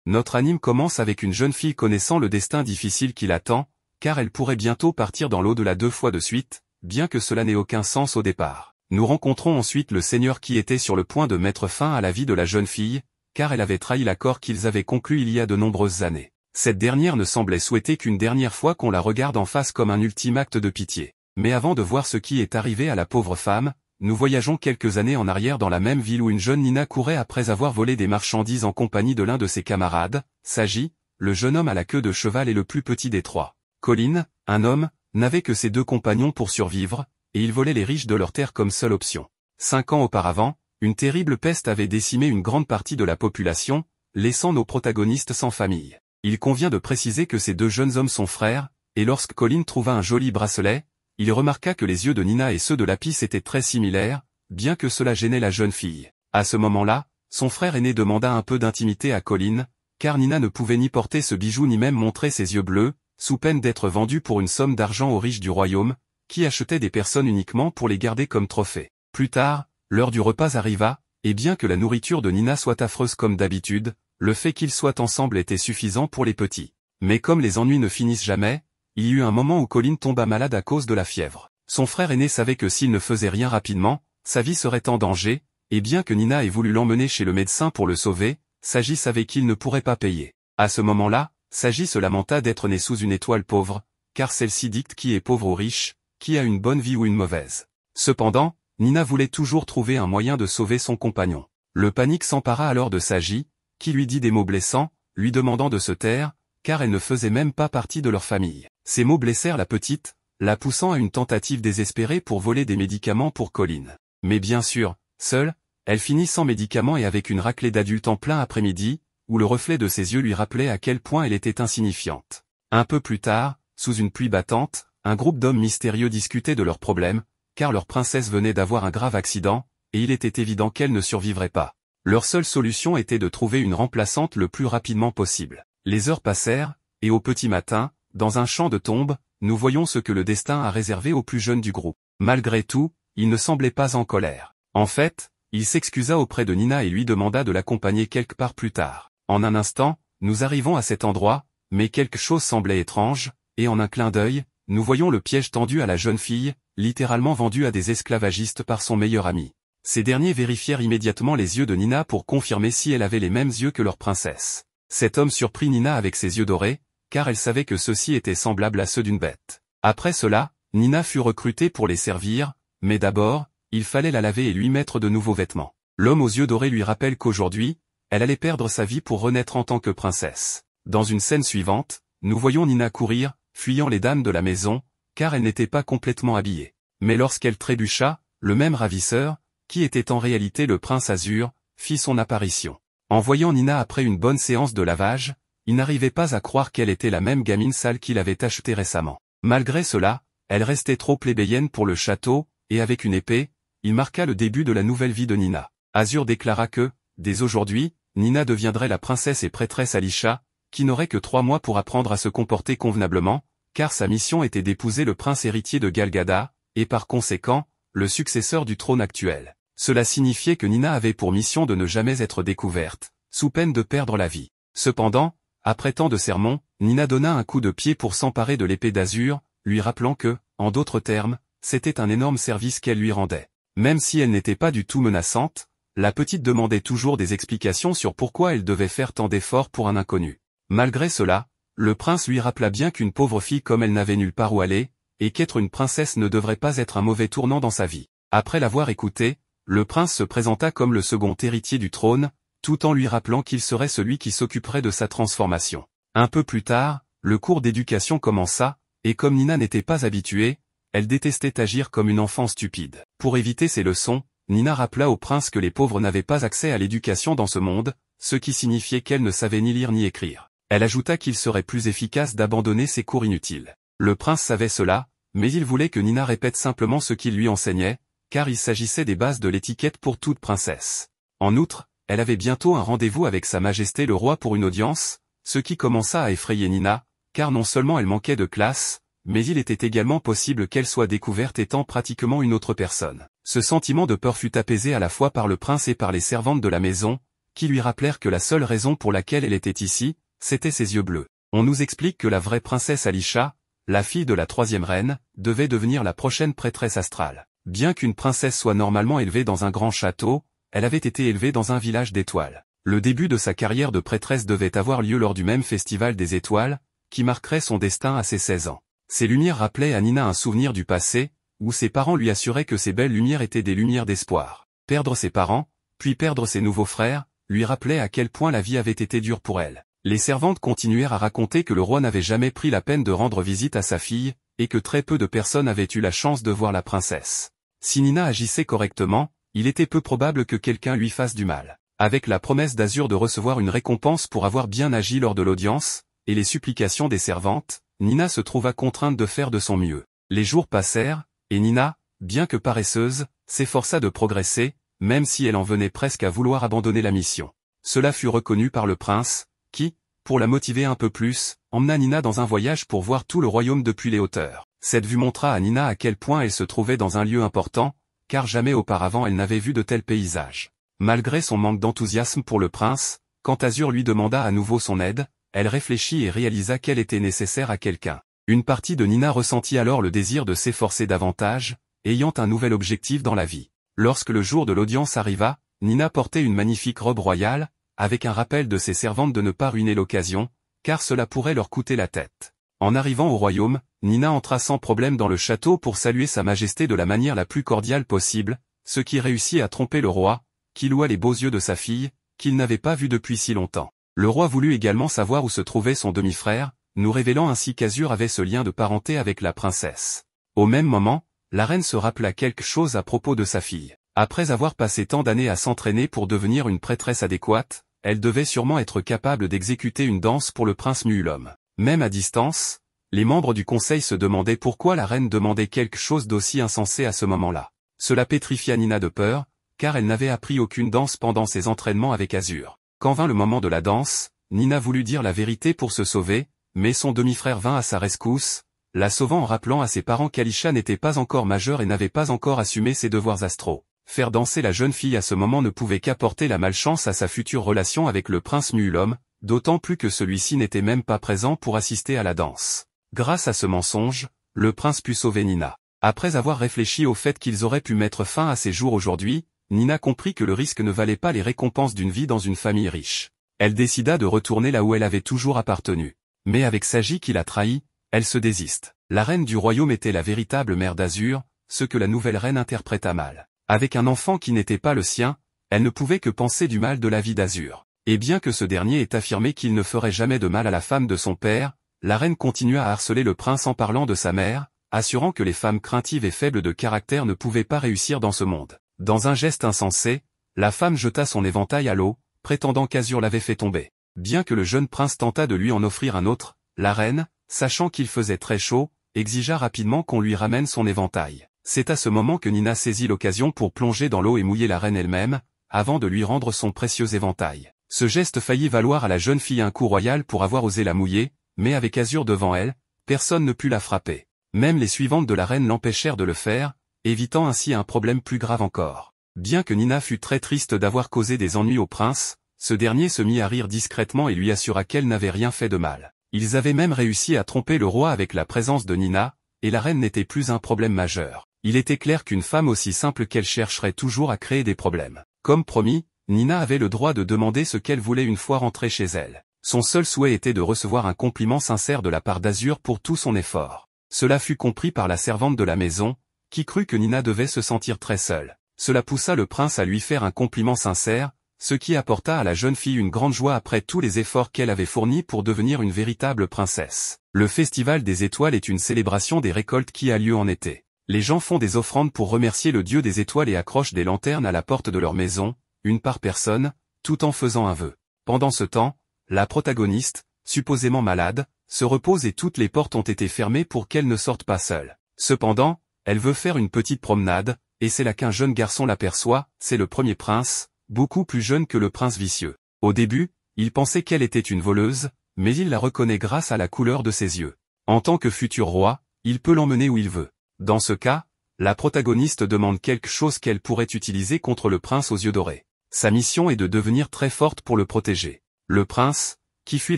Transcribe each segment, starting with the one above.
Notre anime commence avec une jeune fille connaissant le destin difficile qui l'attend, car elle pourrait bientôt partir dans l'au-delà 2 fois de suite, bien que cela n'ait aucun sens au départ. Nous rencontrons ensuite le Seigneur qui était sur le point de mettre fin à la vie de la jeune fille, car elle avait trahi l'accord qu'ils avaient conclu il y a de nombreuses années. Cette dernière ne semblait souhaiter qu'une dernière fois qu'on la regarde en face comme un ultime acte de pitié. Mais avant de voir ce qui est arrivé à la pauvre femme, nous voyageons quelques années en arrière dans la même ville où une jeune Nina courait après avoir volé des marchandises en compagnie de l'un de ses camarades, Saji, le jeune homme à la queue de cheval et le plus petit des trois. Colin, un homme, n'avait que ses 2 compagnons pour survivre, et il volait les riches de leurs terres comme seule option. 5 ans auparavant, une terrible peste avait décimé une grande partie de la population, laissant nos protagonistes sans famille. Il convient de préciser que ces 2 jeunes hommes sont frères, et lorsque Colin trouva un joli bracelet, il remarqua que les yeux de Nina et ceux de Lapis étaient très similaires, bien que cela gênait la jeune fille. À ce moment-là, son frère aîné demanda un peu d'intimité à Colin, car Nina ne pouvait ni porter ce bijou ni même montrer ses yeux bleus, sous peine d'être vendue pour une somme d'argent aux riches du royaume, qui achetaient des personnes uniquement pour les garder comme trophées. Plus tard, l'heure du repas arriva, et bien que la nourriture de Nina soit affreuse comme d'habitude, le fait qu'ils soient ensemble était suffisant pour les petits. Mais comme les ennuis ne finissent jamais, il y eut un moment où Colin tomba malade à cause de la fièvre. Son frère aîné savait que s'il ne faisait rien rapidement, sa vie serait en danger, et bien que Nina ait voulu l'emmener chez le médecin pour le sauver, Saji savait qu'il ne pourrait pas payer. À ce moment-là, Saji se lamenta d'être né sous une étoile pauvre, car celle-ci dicte qui est pauvre ou riche, qui a une bonne vie ou une mauvaise. Cependant, Nina voulait toujours trouver un moyen de sauver son compagnon. Le panique s'empara alors de Saji, qui lui dit des mots blessants, lui demandant de se taire, car elle ne faisait même pas partie de leur famille. Ces mots blessèrent la petite, la poussant à une tentative désespérée pour voler des médicaments pour Colin. Mais bien sûr, seule, elle finit sans médicaments et avec une raclée d'adultes en plein après-midi, où le reflet de ses yeux lui rappelait à quel point elle était insignifiante. Un peu plus tard, sous une pluie battante, un groupe d'hommes mystérieux discutait de leurs problèmes, car leur princesse venait d'avoir un grave accident, et il était évident qu'elle ne survivrait pas. Leur seule solution était de trouver une remplaçante le plus rapidement possible. Les heures passèrent, et au petit matin, dans un champ de tombes, nous voyons ce que le destin a réservé aux plus jeunes du groupe. Malgré tout, il ne semblait pas en colère. En fait, il s'excusa auprès de Nina et lui demanda de l'accompagner quelque part plus tard. En un instant, nous arrivons à cet endroit, mais quelque chose semblait étrange, et en un clin d'œil, nous voyons le piège tendu à la jeune fille, littéralement vendue à des esclavagistes par son meilleur ami. Ces derniers vérifièrent immédiatement les yeux de Nina pour confirmer si elle avait les mêmes yeux que leur princesse. Cet homme surprit Nina avec ses yeux dorés, car elle savait que ceux-ci étaient semblables à ceux d'une bête. Après cela, Nina fut recrutée pour les servir, mais d'abord, il fallait la laver et lui mettre de nouveaux vêtements. L'homme aux yeux dorés lui rappelle qu'aujourd'hui, elle allait perdre sa vie pour renaître en tant que princesse. Dans une scène suivante, nous voyons Nina courir, fuyant les dames de la maison, car elle n'était pas complètement habillée. Mais lorsqu'elle trébucha, le même ravisseur, qui était en réalité le prince Azur, fit son apparition. En voyant Nina après une bonne séance de lavage, il n'arrivait pas à croire qu'elle était la même gamine sale qu'il avait achetée récemment. Malgré cela, elle restait trop plébéienne pour le château, et avec une épée, il marqua le début de la nouvelle vie de Nina. Azur déclara que, dès aujourd'hui, Nina deviendrait la princesse et prêtresse Alisha, qui n'aurait que 3 mois pour apprendre à se comporter convenablement, car sa mission était d'épouser le prince héritier de Galgada, et par conséquent, le successeur du trône actuel. Cela signifiait que Nina avait pour mission de ne jamais être découverte, sous peine de perdre la vie. Cependant, après tant de sermons, Nina donna un coup de pied pour s'emparer de l'épée d'Azur, lui rappelant que, en d'autres termes, c'était un énorme service qu'elle lui rendait. Même si elle n'était pas du tout menaçante, la petite demandait toujours des explications sur pourquoi elle devait faire tant d'efforts pour un inconnu. Malgré cela, le prince lui rappela bien qu'une pauvre fille comme elle n'avait nulle part où aller, et qu'être une princesse ne devrait pas être un mauvais tournant dans sa vie. Après l'avoir écouté, le prince se présenta comme le second héritier du trône, tout en lui rappelant qu'il serait celui qui s'occuperait de sa transformation. Un peu plus tard, le cours d'éducation commença, et comme Nina n'était pas habituée, elle détestait agir comme une enfant stupide. Pour éviter ces leçons, Nina rappela au prince que les pauvres n'avaient pas accès à l'éducation dans ce monde, ce qui signifiait qu'elle ne savait ni lire ni écrire. Elle ajouta qu'il serait plus efficace d'abandonner ces cours inutiles. Le prince savait cela, mais il voulait que Nina répète simplement ce qu'il lui enseignait, car il s'agissait des bases de l'étiquette pour toute princesse. En outre, elle avait bientôt un rendez-vous avec Sa Majesté le Roi pour une audience, ce qui commença à effrayer Nina, car non seulement elle manquait de classe, mais il était également possible qu'elle soit découverte étant pratiquement une autre personne. Ce sentiment de peur fut apaisé à la fois par le prince et par les servantes de la maison, qui lui rappelèrent que la seule raison pour laquelle elle était ici, c'était ses yeux bleus. On nous explique que la vraie princesse Alisha, la fille de la troisième reine, devait devenir la prochaine prêtresse astrale. Bien qu'une princesse soit normalement élevée dans un grand château, elle avait été élevée dans un village d'étoiles. Le début de sa carrière de prêtresse devait avoir lieu lors du même festival des étoiles, qui marquerait son destin à ses 16 ans. Ces lumières rappelaient à Nina un souvenir du passé, où ses parents lui assuraient que ces belles lumières étaient des lumières d'espoir. Perdre ses parents, puis perdre ses nouveaux frères, lui rappelait à quel point la vie avait été dure pour elle. Les servantes continuèrent à raconter que le roi n'avait jamais pris la peine de rendre visite à sa fille, et que très peu de personnes avaient eu la chance de voir la princesse. Si Nina agissait correctement, il était peu probable que quelqu'un lui fasse du mal. Avec la promesse d'Azur de recevoir une récompense pour avoir bien agi lors de l'audience, et les supplications des servantes, Nina se trouva contrainte de faire de son mieux. Les jours passèrent, et Nina, bien que paresseuse, s'efforça de progresser, même si elle en venait presque à vouloir abandonner la mission. Cela fut reconnu par le prince, qui, pour la motiver un peu plus, emmena Nina dans un voyage pour voir tout le royaume depuis les hauteurs. Cette vue montra à Nina à quel point elle se trouvait dans un lieu important, car jamais auparavant elle n'avait vu de tels paysages. Malgré son manque d'enthousiasme pour le prince, quand Azur lui demanda à nouveau son aide, elle réfléchit et réalisa qu'elle était nécessaire à quelqu'un. Une partie de Nina ressentit alors le désir de s'efforcer davantage, ayant un nouvel objectif dans la vie. Lorsque le jour de l'audience arriva, Nina portait une magnifique robe royale, avec un rappel de ses servantes de ne pas ruiner l'occasion, car cela pourrait leur coûter la tête. En arrivant au royaume, Nina entra sans problème dans le château pour saluer sa majesté de la manière la plus cordiale possible, ce qui réussit à tromper le roi, qui loua les beaux yeux de sa fille, qu'il n'avait pas vue depuis si longtemps. Le roi voulut également savoir où se trouvait son demi-frère, nous révélant ainsi qu'Azur avait ce lien de parenté avec la princesse. Au même moment, la reine se rappela quelque chose à propos de sa fille. Après avoir passé tant d'années à s'entraîner pour devenir une prêtresse adéquate, elle devait sûrement être capable d'exécuter une danse pour le prince Muulom. Même à distance, les membres du conseil se demandaient pourquoi la reine demandait quelque chose d'aussi insensé à ce moment-là. Cela pétrifia Nina de peur, car elle n'avait appris aucune danse pendant ses entraînements avec Azur. Quand vint le moment de la danse, Nina voulut dire la vérité pour se sauver, mais son demi-frère vint à sa rescousse, la sauvant en rappelant à ses parents qu'Alisha n'était pas encore majeure et n'avait pas encore assumé ses devoirs astraux. Faire danser la jeune fille à ce moment ne pouvait qu'apporter la malchance à sa future relation avec le prince Muulom, d'autant plus que celui-ci n'était même pas présent pour assister à la danse. Grâce à ce mensonge, le prince put sauver Nina. Après avoir réfléchi au fait qu'ils auraient pu mettre fin à ses jours aujourd'hui, Nina comprit que le risque ne valait pas les récompenses d'une vie dans une famille riche. Elle décida de retourner là où elle avait toujours appartenu. Mais avec Sagi qui la trahit, elle se désiste. La reine du royaume était la véritable mère d'Azur, ce que la nouvelle reine interpréta mal. Avec un enfant qui n'était pas le sien, elle ne pouvait que penser du mal de la vie d'Azur. Et bien que ce dernier ait affirmé qu'il ne ferait jamais de mal à la femme de son père, la reine continua à harceler le prince en parlant de sa mère, assurant que les femmes craintives et faibles de caractère ne pouvaient pas réussir dans ce monde. Dans un geste insensé, la femme jeta son éventail à l'eau, prétendant qu'Azur l'avait fait tomber. Bien que le jeune prince tenta de lui en offrir un autre, la reine, sachant qu'il faisait très chaud, exigea rapidement qu'on lui ramène son éventail. C'est à ce moment que Nina saisit l'occasion pour plonger dans l'eau et mouiller la reine elle-même, avant de lui rendre son précieux éventail. Ce geste faillit valoir à la jeune fille un coup royal pour avoir osé la mouiller, mais avec Azur devant elle, personne ne put la frapper. Même les suivantes de la reine l'empêchèrent de le faire, évitant ainsi un problème plus grave encore. Bien que Nina fût très triste d'avoir causé des ennuis au prince, ce dernier se mit à rire discrètement et lui assura qu'elle n'avait rien fait de mal. Ils avaient même réussi à tromper le roi avec la présence de Nina, et la reine n'était plus un problème majeur. Il était clair qu'une femme aussi simple qu'elle chercherait toujours à créer des problèmes. Comme promis, Nina avait le droit de demander ce qu'elle voulait une fois rentrée chez elle. Son seul souhait était de recevoir un compliment sincère de la part d'Azur pour tout son effort. Cela fut compris par la servante de la maison, qui crut que Nina devait se sentir très seule. Cela poussa le prince à lui faire un compliment sincère, ce qui apporta à la jeune fille une grande joie après tous les efforts qu'elle avait fournis pour devenir une véritable princesse. Le Festival des Étoiles est une célébration des récoltes qui a lieu en été. Les gens font des offrandes pour remercier le dieu des étoiles et accrochent des lanternes à la porte de leur maison, une par personne, tout en faisant un vœu. Pendant ce temps, la protagoniste, supposément malade, se repose et toutes les portes ont été fermées pour qu'elle ne sorte pas seule. Cependant, elle veut faire une petite promenade, et c'est là qu'un jeune garçon l'aperçoit, c'est le premier prince, beaucoup plus jeune que le prince vicieux. Au début, il pensait qu'elle était une voleuse, mais il la reconnaît grâce à la couleur de ses yeux. En tant que futur roi, il peut l'emmener où il veut. Dans ce cas, la protagoniste demande quelque chose qu'elle pourrait utiliser contre le prince aux yeux dorés. Sa mission est de devenir très forte pour le protéger. Le prince, qui fuit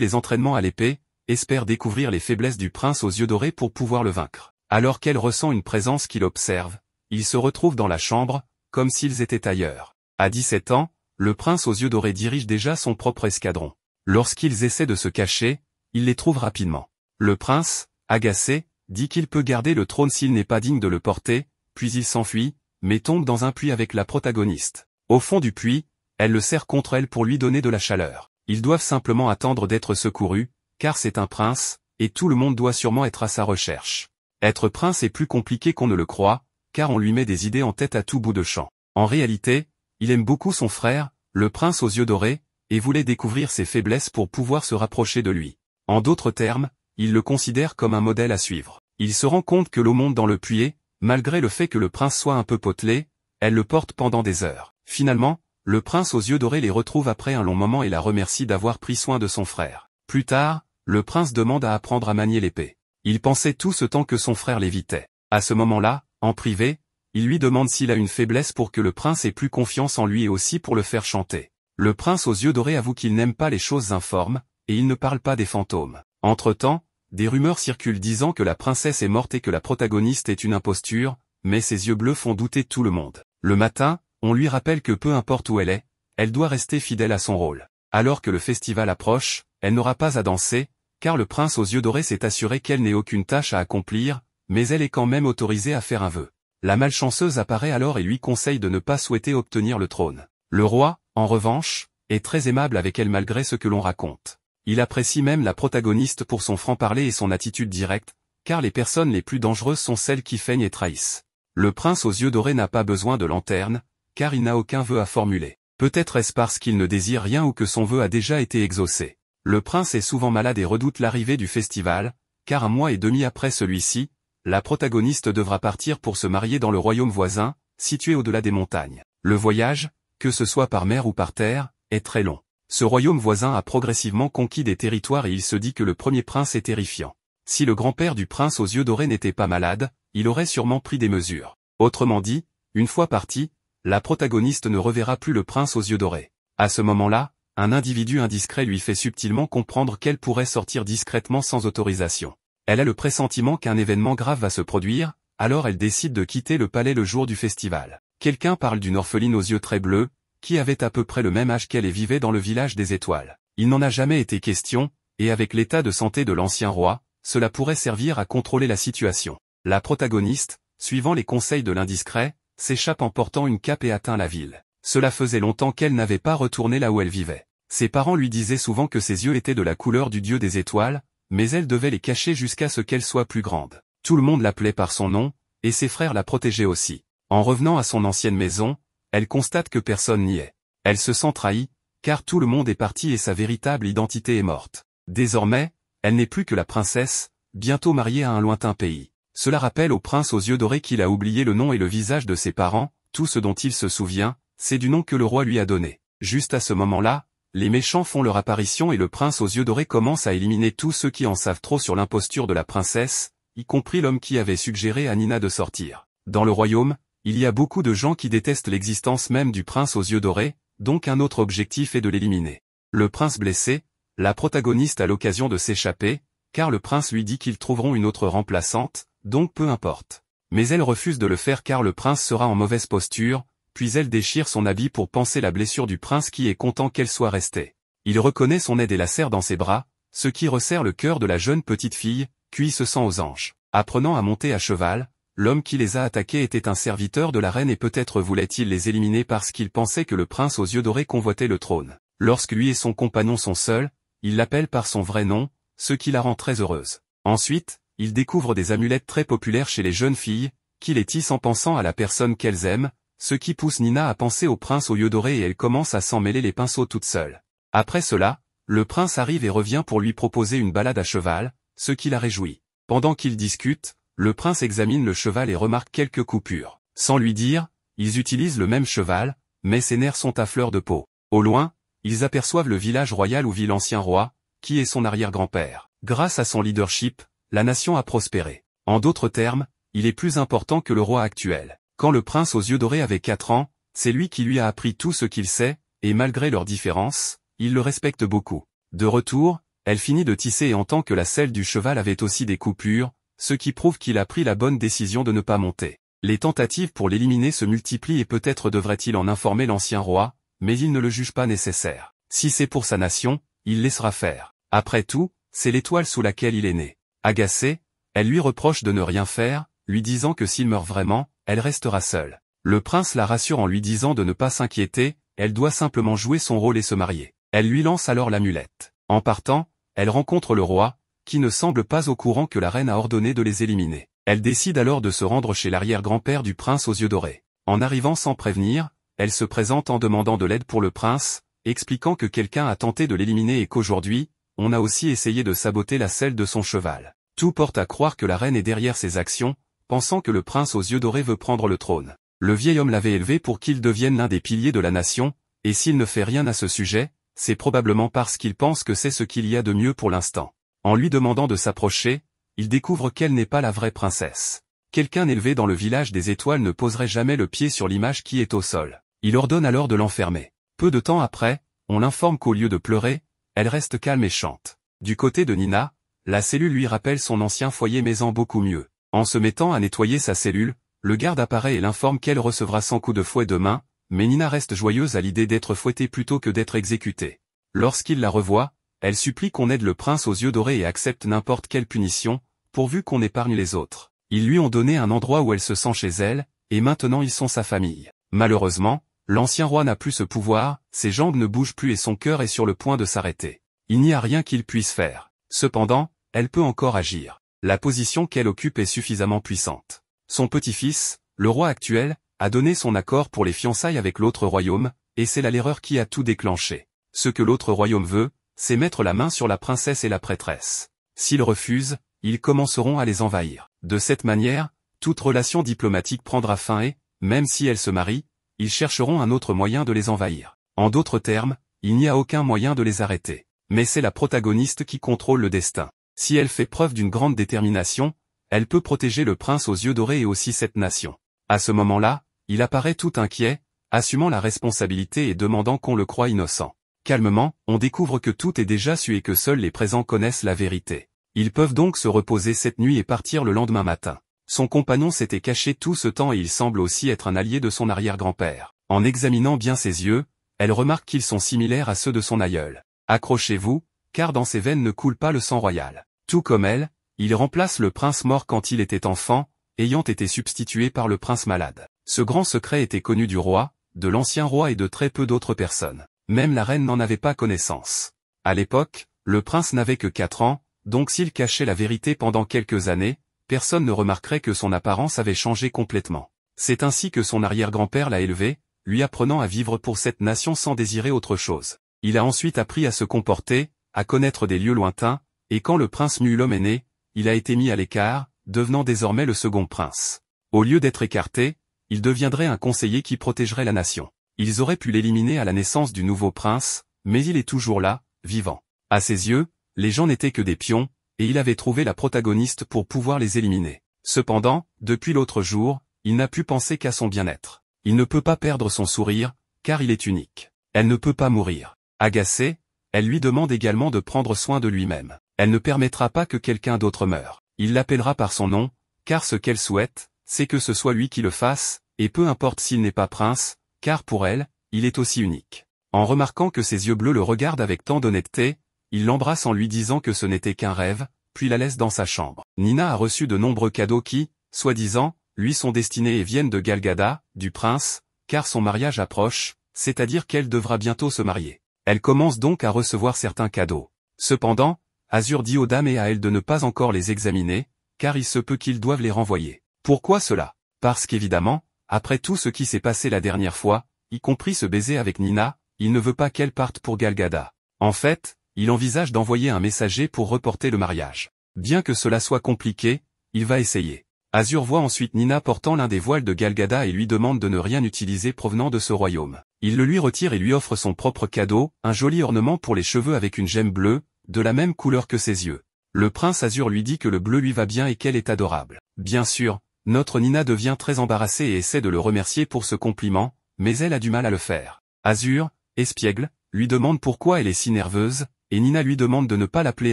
les entraînements à l'épée, espère découvrir les faiblesses du prince aux yeux dorés pour pouvoir le vaincre. Alors qu'elle ressent une présence qui l'observe, il se retrouve dans la chambre, comme s'ils étaient ailleurs. À 17 ans, le prince aux yeux dorés dirige déjà son propre escadron. Lorsqu'ils essaient de se cacher, il les trouve rapidement. Le prince, agacé, dit qu'il peut garder le trône s'il n'est pas digne de le porter, puis il s'enfuit, mais tombe dans un puits avec la protagoniste. Au fond du puits, elle le serre contre elle pour lui donner de la chaleur. Ils doivent simplement attendre d'être secourus, car c'est un prince, et tout le monde doit sûrement être à sa recherche. Être prince est plus compliqué qu'on ne le croit, car on lui met des idées en tête à tout bout de champ. En réalité, il aime beaucoup son frère, le prince aux yeux dorés, et voulait découvrir ses faiblesses pour pouvoir se rapprocher de lui. En d'autres termes, il le considère comme un modèle à suivre. Il se rend compte que l'eau monte dans le puits, malgré le fait que le prince soit un peu potelé, elle le porte pendant des heures. Finalement, le prince aux yeux dorés les retrouve après un long moment et la remercie d'avoir pris soin de son frère. Plus tard, le prince demande à apprendre à manier l'épée. Il pensait tout ce temps que son frère l'évitait. À ce moment-là, en privé, il lui demande s'il a une faiblesse pour que le prince ait plus confiance en lui et aussi pour le faire chanter. Le prince aux yeux dorés avoue qu'il n'aime pas les choses informes, et il ne parle pas des fantômes. Entre-temps, des rumeurs circulent disant que la princesse est morte et que la protagoniste est une imposture, mais ses yeux bleus font douter tout le monde. Le matin, on lui rappelle que peu importe où elle doit rester fidèle à son rôle. Alors que le festival approche, elle n'aura pas à danser, car le prince aux yeux dorés s'est assuré qu'elle n'ait aucune tâche à accomplir, mais elle est quand même autorisée à faire un vœu. La malchanceuse apparaît alors et lui conseille de ne pas souhaiter obtenir le trône. Le roi, en revanche, est très aimable avec elle malgré ce que l'on raconte. Il apprécie même la protagoniste pour son franc-parler et son attitude directe, car les personnes les plus dangereuses sont celles qui feignent et trahissent. Le prince aux yeux dorés n'a pas besoin de lanterne, car il n'a aucun vœu à formuler. Peut-être est-ce parce qu'il ne désire rien ou que son vœu a déjà été exaucé. Le prince est souvent malade et redoute l'arrivée du festival, car un mois et demi après celui-ci, la protagoniste devra partir pour se marier dans le royaume voisin, situé au-delà des montagnes. Le voyage, que ce soit par mer ou par terre, est très long. Ce royaume voisin a progressivement conquis des territoires et il se dit que le premier prince est terrifiant. Si le grand-père du prince aux yeux dorés n'était pas malade, il aurait sûrement pris des mesures. Autrement dit, une fois parti, la protagoniste ne reverra plus le prince aux yeux dorés. À ce moment-là, un individu indiscret lui fait subtilement comprendre qu'elle pourrait sortir discrètement sans autorisation. Elle a le pressentiment qu'un événement grave va se produire, alors elle décide de quitter le palais le jour du festival. Quelqu'un parle d'une orpheline aux yeux très bleus, qui avait à peu près le même âge qu'elle et vivait dans le village des étoiles. Il n'en a jamais été question, et avec l'état de santé de l'ancien roi, cela pourrait servir à contrôler la situation. La protagoniste, suivant les conseils de l'indiscret, s'échappe en portant une cape et atteint la ville. Cela faisait longtemps qu'elle n'avait pas retourné là où elle vivait. Ses parents lui disaient souvent que ses yeux étaient de la couleur du dieu des étoiles, mais elle devait les cacher jusqu'à ce qu'elle soit plus grande. Tout le monde l'appelait par son nom, et ses frères la protégeaient aussi. En revenant à son ancienne maison, elle constate que personne n'y est. Elle se sent trahie, car tout le monde est parti et sa véritable identité est morte. Désormais, elle n'est plus que la princesse, bientôt mariée à un lointain pays. Cela rappelle au prince aux yeux dorés qu'il a oublié le nom et le visage de ses parents, tout ce dont il se souvient, c'est du nom que le roi lui a donné. Juste à ce moment-là, les méchants font leur apparition et le prince aux yeux dorés commence à éliminer tous ceux qui en savent trop sur l'imposture de la princesse, y compris l'homme qui avait suggéré à Nina de sortir. Dans le royaume, il y a beaucoup de gens qui détestent l'existence même du prince aux yeux dorés, donc un autre objectif est de l'éliminer. Le prince blessé, la protagoniste a l'occasion de s'échapper, car le prince lui dit qu'ils trouveront une autre remplaçante, donc peu importe. Mais elle refuse de le faire car le prince sera en mauvaise posture, puis elle déchire son habit pour panser la blessure du prince qui est content qu'elle soit restée. Il reconnaît son aide et la serre dans ses bras, ce qui resserre le cœur de la jeune petite fille, puis se sent aux anges. Apprenant à monter à cheval, l'homme qui les a attaqués était un serviteur de la reine et peut-être voulait-il les éliminer parce qu'il pensait que le prince aux yeux dorés convoitait le trône. Lorsque lui et son compagnon sont seuls, il l'appelle par son vrai nom, ce qui la rend très heureuse. Ensuite, il découvre des amulettes très populaires chez les jeunes filles, qui les tissent en pensant à la personne qu'elles aiment, ce qui pousse Nina à penser au prince aux yeux dorés et elle commence à s'en mêler les pinceaux toute seule. Après cela, le prince arrive et revient pour lui proposer une balade à cheval, ce qui la réjouit. Pendant qu'ils discutent, le prince examine le cheval et remarque quelques coupures. Sans lui dire, ils utilisent le même cheval, mais ses nerfs sont à fleur de peau. Au loin, ils aperçoivent le village royal où vit l'ancien roi, qui est son arrière-grand-père. Grâce à son leadership, la nation a prospéré. En d'autres termes, il est plus important que le roi actuel. Quand le prince aux yeux dorés avait 4 ans, c'est lui qui lui a appris tout ce qu'il sait, et malgré leurs différences, il le respecte beaucoup. De retour, elle finit de tisser et entend que la selle du cheval avait aussi des coupures, ce qui prouve qu'il a pris la bonne décision de ne pas monter. Les tentatives pour l'éliminer se multiplient et peut-être devrait-il en informer l'ancien roi, mais il ne le juge pas nécessaire. Si c'est pour sa nation, il laissera faire. Après tout, c'est l'étoile sous laquelle il est né. Agacée, elle lui reproche de ne rien faire, lui disant que s'il meurt vraiment, elle restera seule. Le prince la rassure en lui disant de ne pas s'inquiéter, elle doit simplement jouer son rôle et se marier. Elle lui lance alors l'amulette. En partant, elle rencontre le roi, qui ne semble pas au courant que la reine a ordonné de les éliminer. Elle décide alors de se rendre chez l'arrière-grand-père du prince aux yeux dorés. En arrivant sans prévenir, elle se présente en demandant de l'aide pour le prince, expliquant que quelqu'un a tenté de l'éliminer et qu'aujourd'hui, on a aussi essayé de saboter la selle de son cheval. Tout porte à croire que la reine est derrière ses actions, pensant que le prince aux yeux dorés veut prendre le trône. Le vieil homme l'avait élevé pour qu'il devienne l'un des piliers de la nation, et s'il ne fait rien à ce sujet, c'est probablement parce qu'il pense que c'est ce qu'il y a de mieux pour l'instant. En lui demandant de s'approcher, il découvre qu'elle n'est pas la vraie princesse. Quelqu'un élevé dans le village des étoiles ne poserait jamais le pied sur l'image qui est au sol. Il ordonne alors de l'enfermer. Peu de temps après, on l'informe qu'au lieu de pleurer, elle reste calme et chante. Du côté de Nina, la cellule lui rappelle son ancien foyer mais en beaucoup mieux. En se mettant à nettoyer sa cellule, le garde apparaît et l'informe qu'elle recevra 100 coups de fouet demain, mais Nina reste joyeuse à l'idée d'être fouettée plutôt que d'être exécutée. Lorsqu'il la revoit, elle supplie qu'on aide le prince aux yeux dorés et accepte n'importe quelle punition, pourvu qu'on épargne les autres. Ils lui ont donné un endroit où elle se sent chez elle, et maintenant ils sont sa famille. Malheureusement, l'ancien roi n'a plus ce pouvoir, ses jambes ne bougent plus et son cœur est sur le point de s'arrêter. Il n'y a rien qu'il puisse faire. Cependant, elle peut encore agir. La position qu'elle occupe est suffisamment puissante. Son petit-fils, le roi actuel, a donné son accord pour les fiançailles avec l'autre royaume, et c'est là l'erreur qui a tout déclenché. Ce que l'autre royaume veut, c'est mettre la main sur la princesse et la prêtresse. S'ils refusent, ils commenceront à les envahir. De cette manière, toute relation diplomatique prendra fin et, même si elles se marient, ils chercheront un autre moyen de les envahir. En d'autres termes, il n'y a aucun moyen de les arrêter. Mais c'est la protagoniste qui contrôle le destin. Si elle fait preuve d'une grande détermination, elle peut protéger le prince aux yeux dorés et aussi cette nation. À ce moment-là, il apparaît tout inquiet, assumant la responsabilité et demandant qu'on le croie innocent. Calmement, on découvre que tout est déjà su et que seuls les présents connaissent la vérité. Ils peuvent donc se reposer cette nuit et partir le lendemain matin. Son compagnon s'était caché tout ce temps et il semble aussi être un allié de son arrière-grand-père. En examinant bien ses yeux, elle remarque qu'ils sont similaires à ceux de son aïeul. Accrochez-vous, car dans ses veines ne coule pas le sang royal. Tout comme elle, il remplace le prince mort quand il était enfant, ayant été substitué par le prince malade. Ce grand secret était connu du roi, de l'ancien roi et de très peu d'autres personnes. Même la reine n'en avait pas connaissance. À l'époque, le prince n'avait que 4 ans, donc s'il cachait la vérité pendant quelques années, personne ne remarquerait que son apparence avait changé complètement. C'est ainsi que son arrière-grand-père l'a élevé, lui apprenant à vivre pour cette nation sans désirer autre chose. Il a ensuite appris à se comporter, à connaître des lieux lointains, et quand le prince Mulhomme est né, il a été mis à l'écart, devenant désormais le second prince. Au lieu d'être écarté, il deviendrait un conseiller qui protégerait la nation. Ils auraient pu l'éliminer à la naissance du nouveau prince, mais il est toujours là, vivant. À ses yeux, les gens n'étaient que des pions, et il avait trouvé la protagoniste pour pouvoir les éliminer. Cependant, depuis l'autre jour, il n'a pu penser qu'à son bien-être. Il ne peut pas perdre son sourire, car il est unique. Elle ne peut pas mourir. Agacée, elle lui demande également de prendre soin de lui-même. Elle ne permettra pas que quelqu'un d'autre meure. Il l'appellera par son nom, car ce qu'elle souhaite, c'est que ce soit lui qui le fasse, et peu importe s'il n'est pas prince, car pour elle, il est aussi unique. En remarquant que ses yeux bleus le regardent avec tant d'honnêteté, il l'embrasse en lui disant que ce n'était qu'un rêve, puis la laisse dans sa chambre. Nina a reçu de nombreux cadeaux qui, soi-disant, lui sont destinés et viennent de Galgada, du prince, car son mariage approche, c'est-à-dire qu'elle devra bientôt se marier. Elle commence donc à recevoir certains cadeaux. Cependant, Azur dit aux dames et à elle de ne pas encore les examiner, car il se peut qu'ils doivent les renvoyer. Pourquoi cela? Parce qu'évidemment, après tout ce qui s'est passé la dernière fois, y compris ce baiser avec Nina, il ne veut pas qu'elle parte pour Galgada. En fait, il envisage d'envoyer un messager pour reporter le mariage. Bien que cela soit compliqué, il va essayer. Azur voit ensuite Nina portant l'un des voiles de Galgada et lui demande de ne rien utiliser provenant de ce royaume. Il le lui retire et lui offre son propre cadeau, un joli ornement pour les cheveux avec une gemme bleue, de la même couleur que ses yeux. Le prince Azur lui dit que le bleu lui va bien et qu'elle est adorable. Bien sûr, notre Nina devient très embarrassée et essaie de le remercier pour ce compliment, mais elle a du mal à le faire. Azur, espiègle, lui demande pourquoi elle est si nerveuse, et Nina lui demande de ne pas l'appeler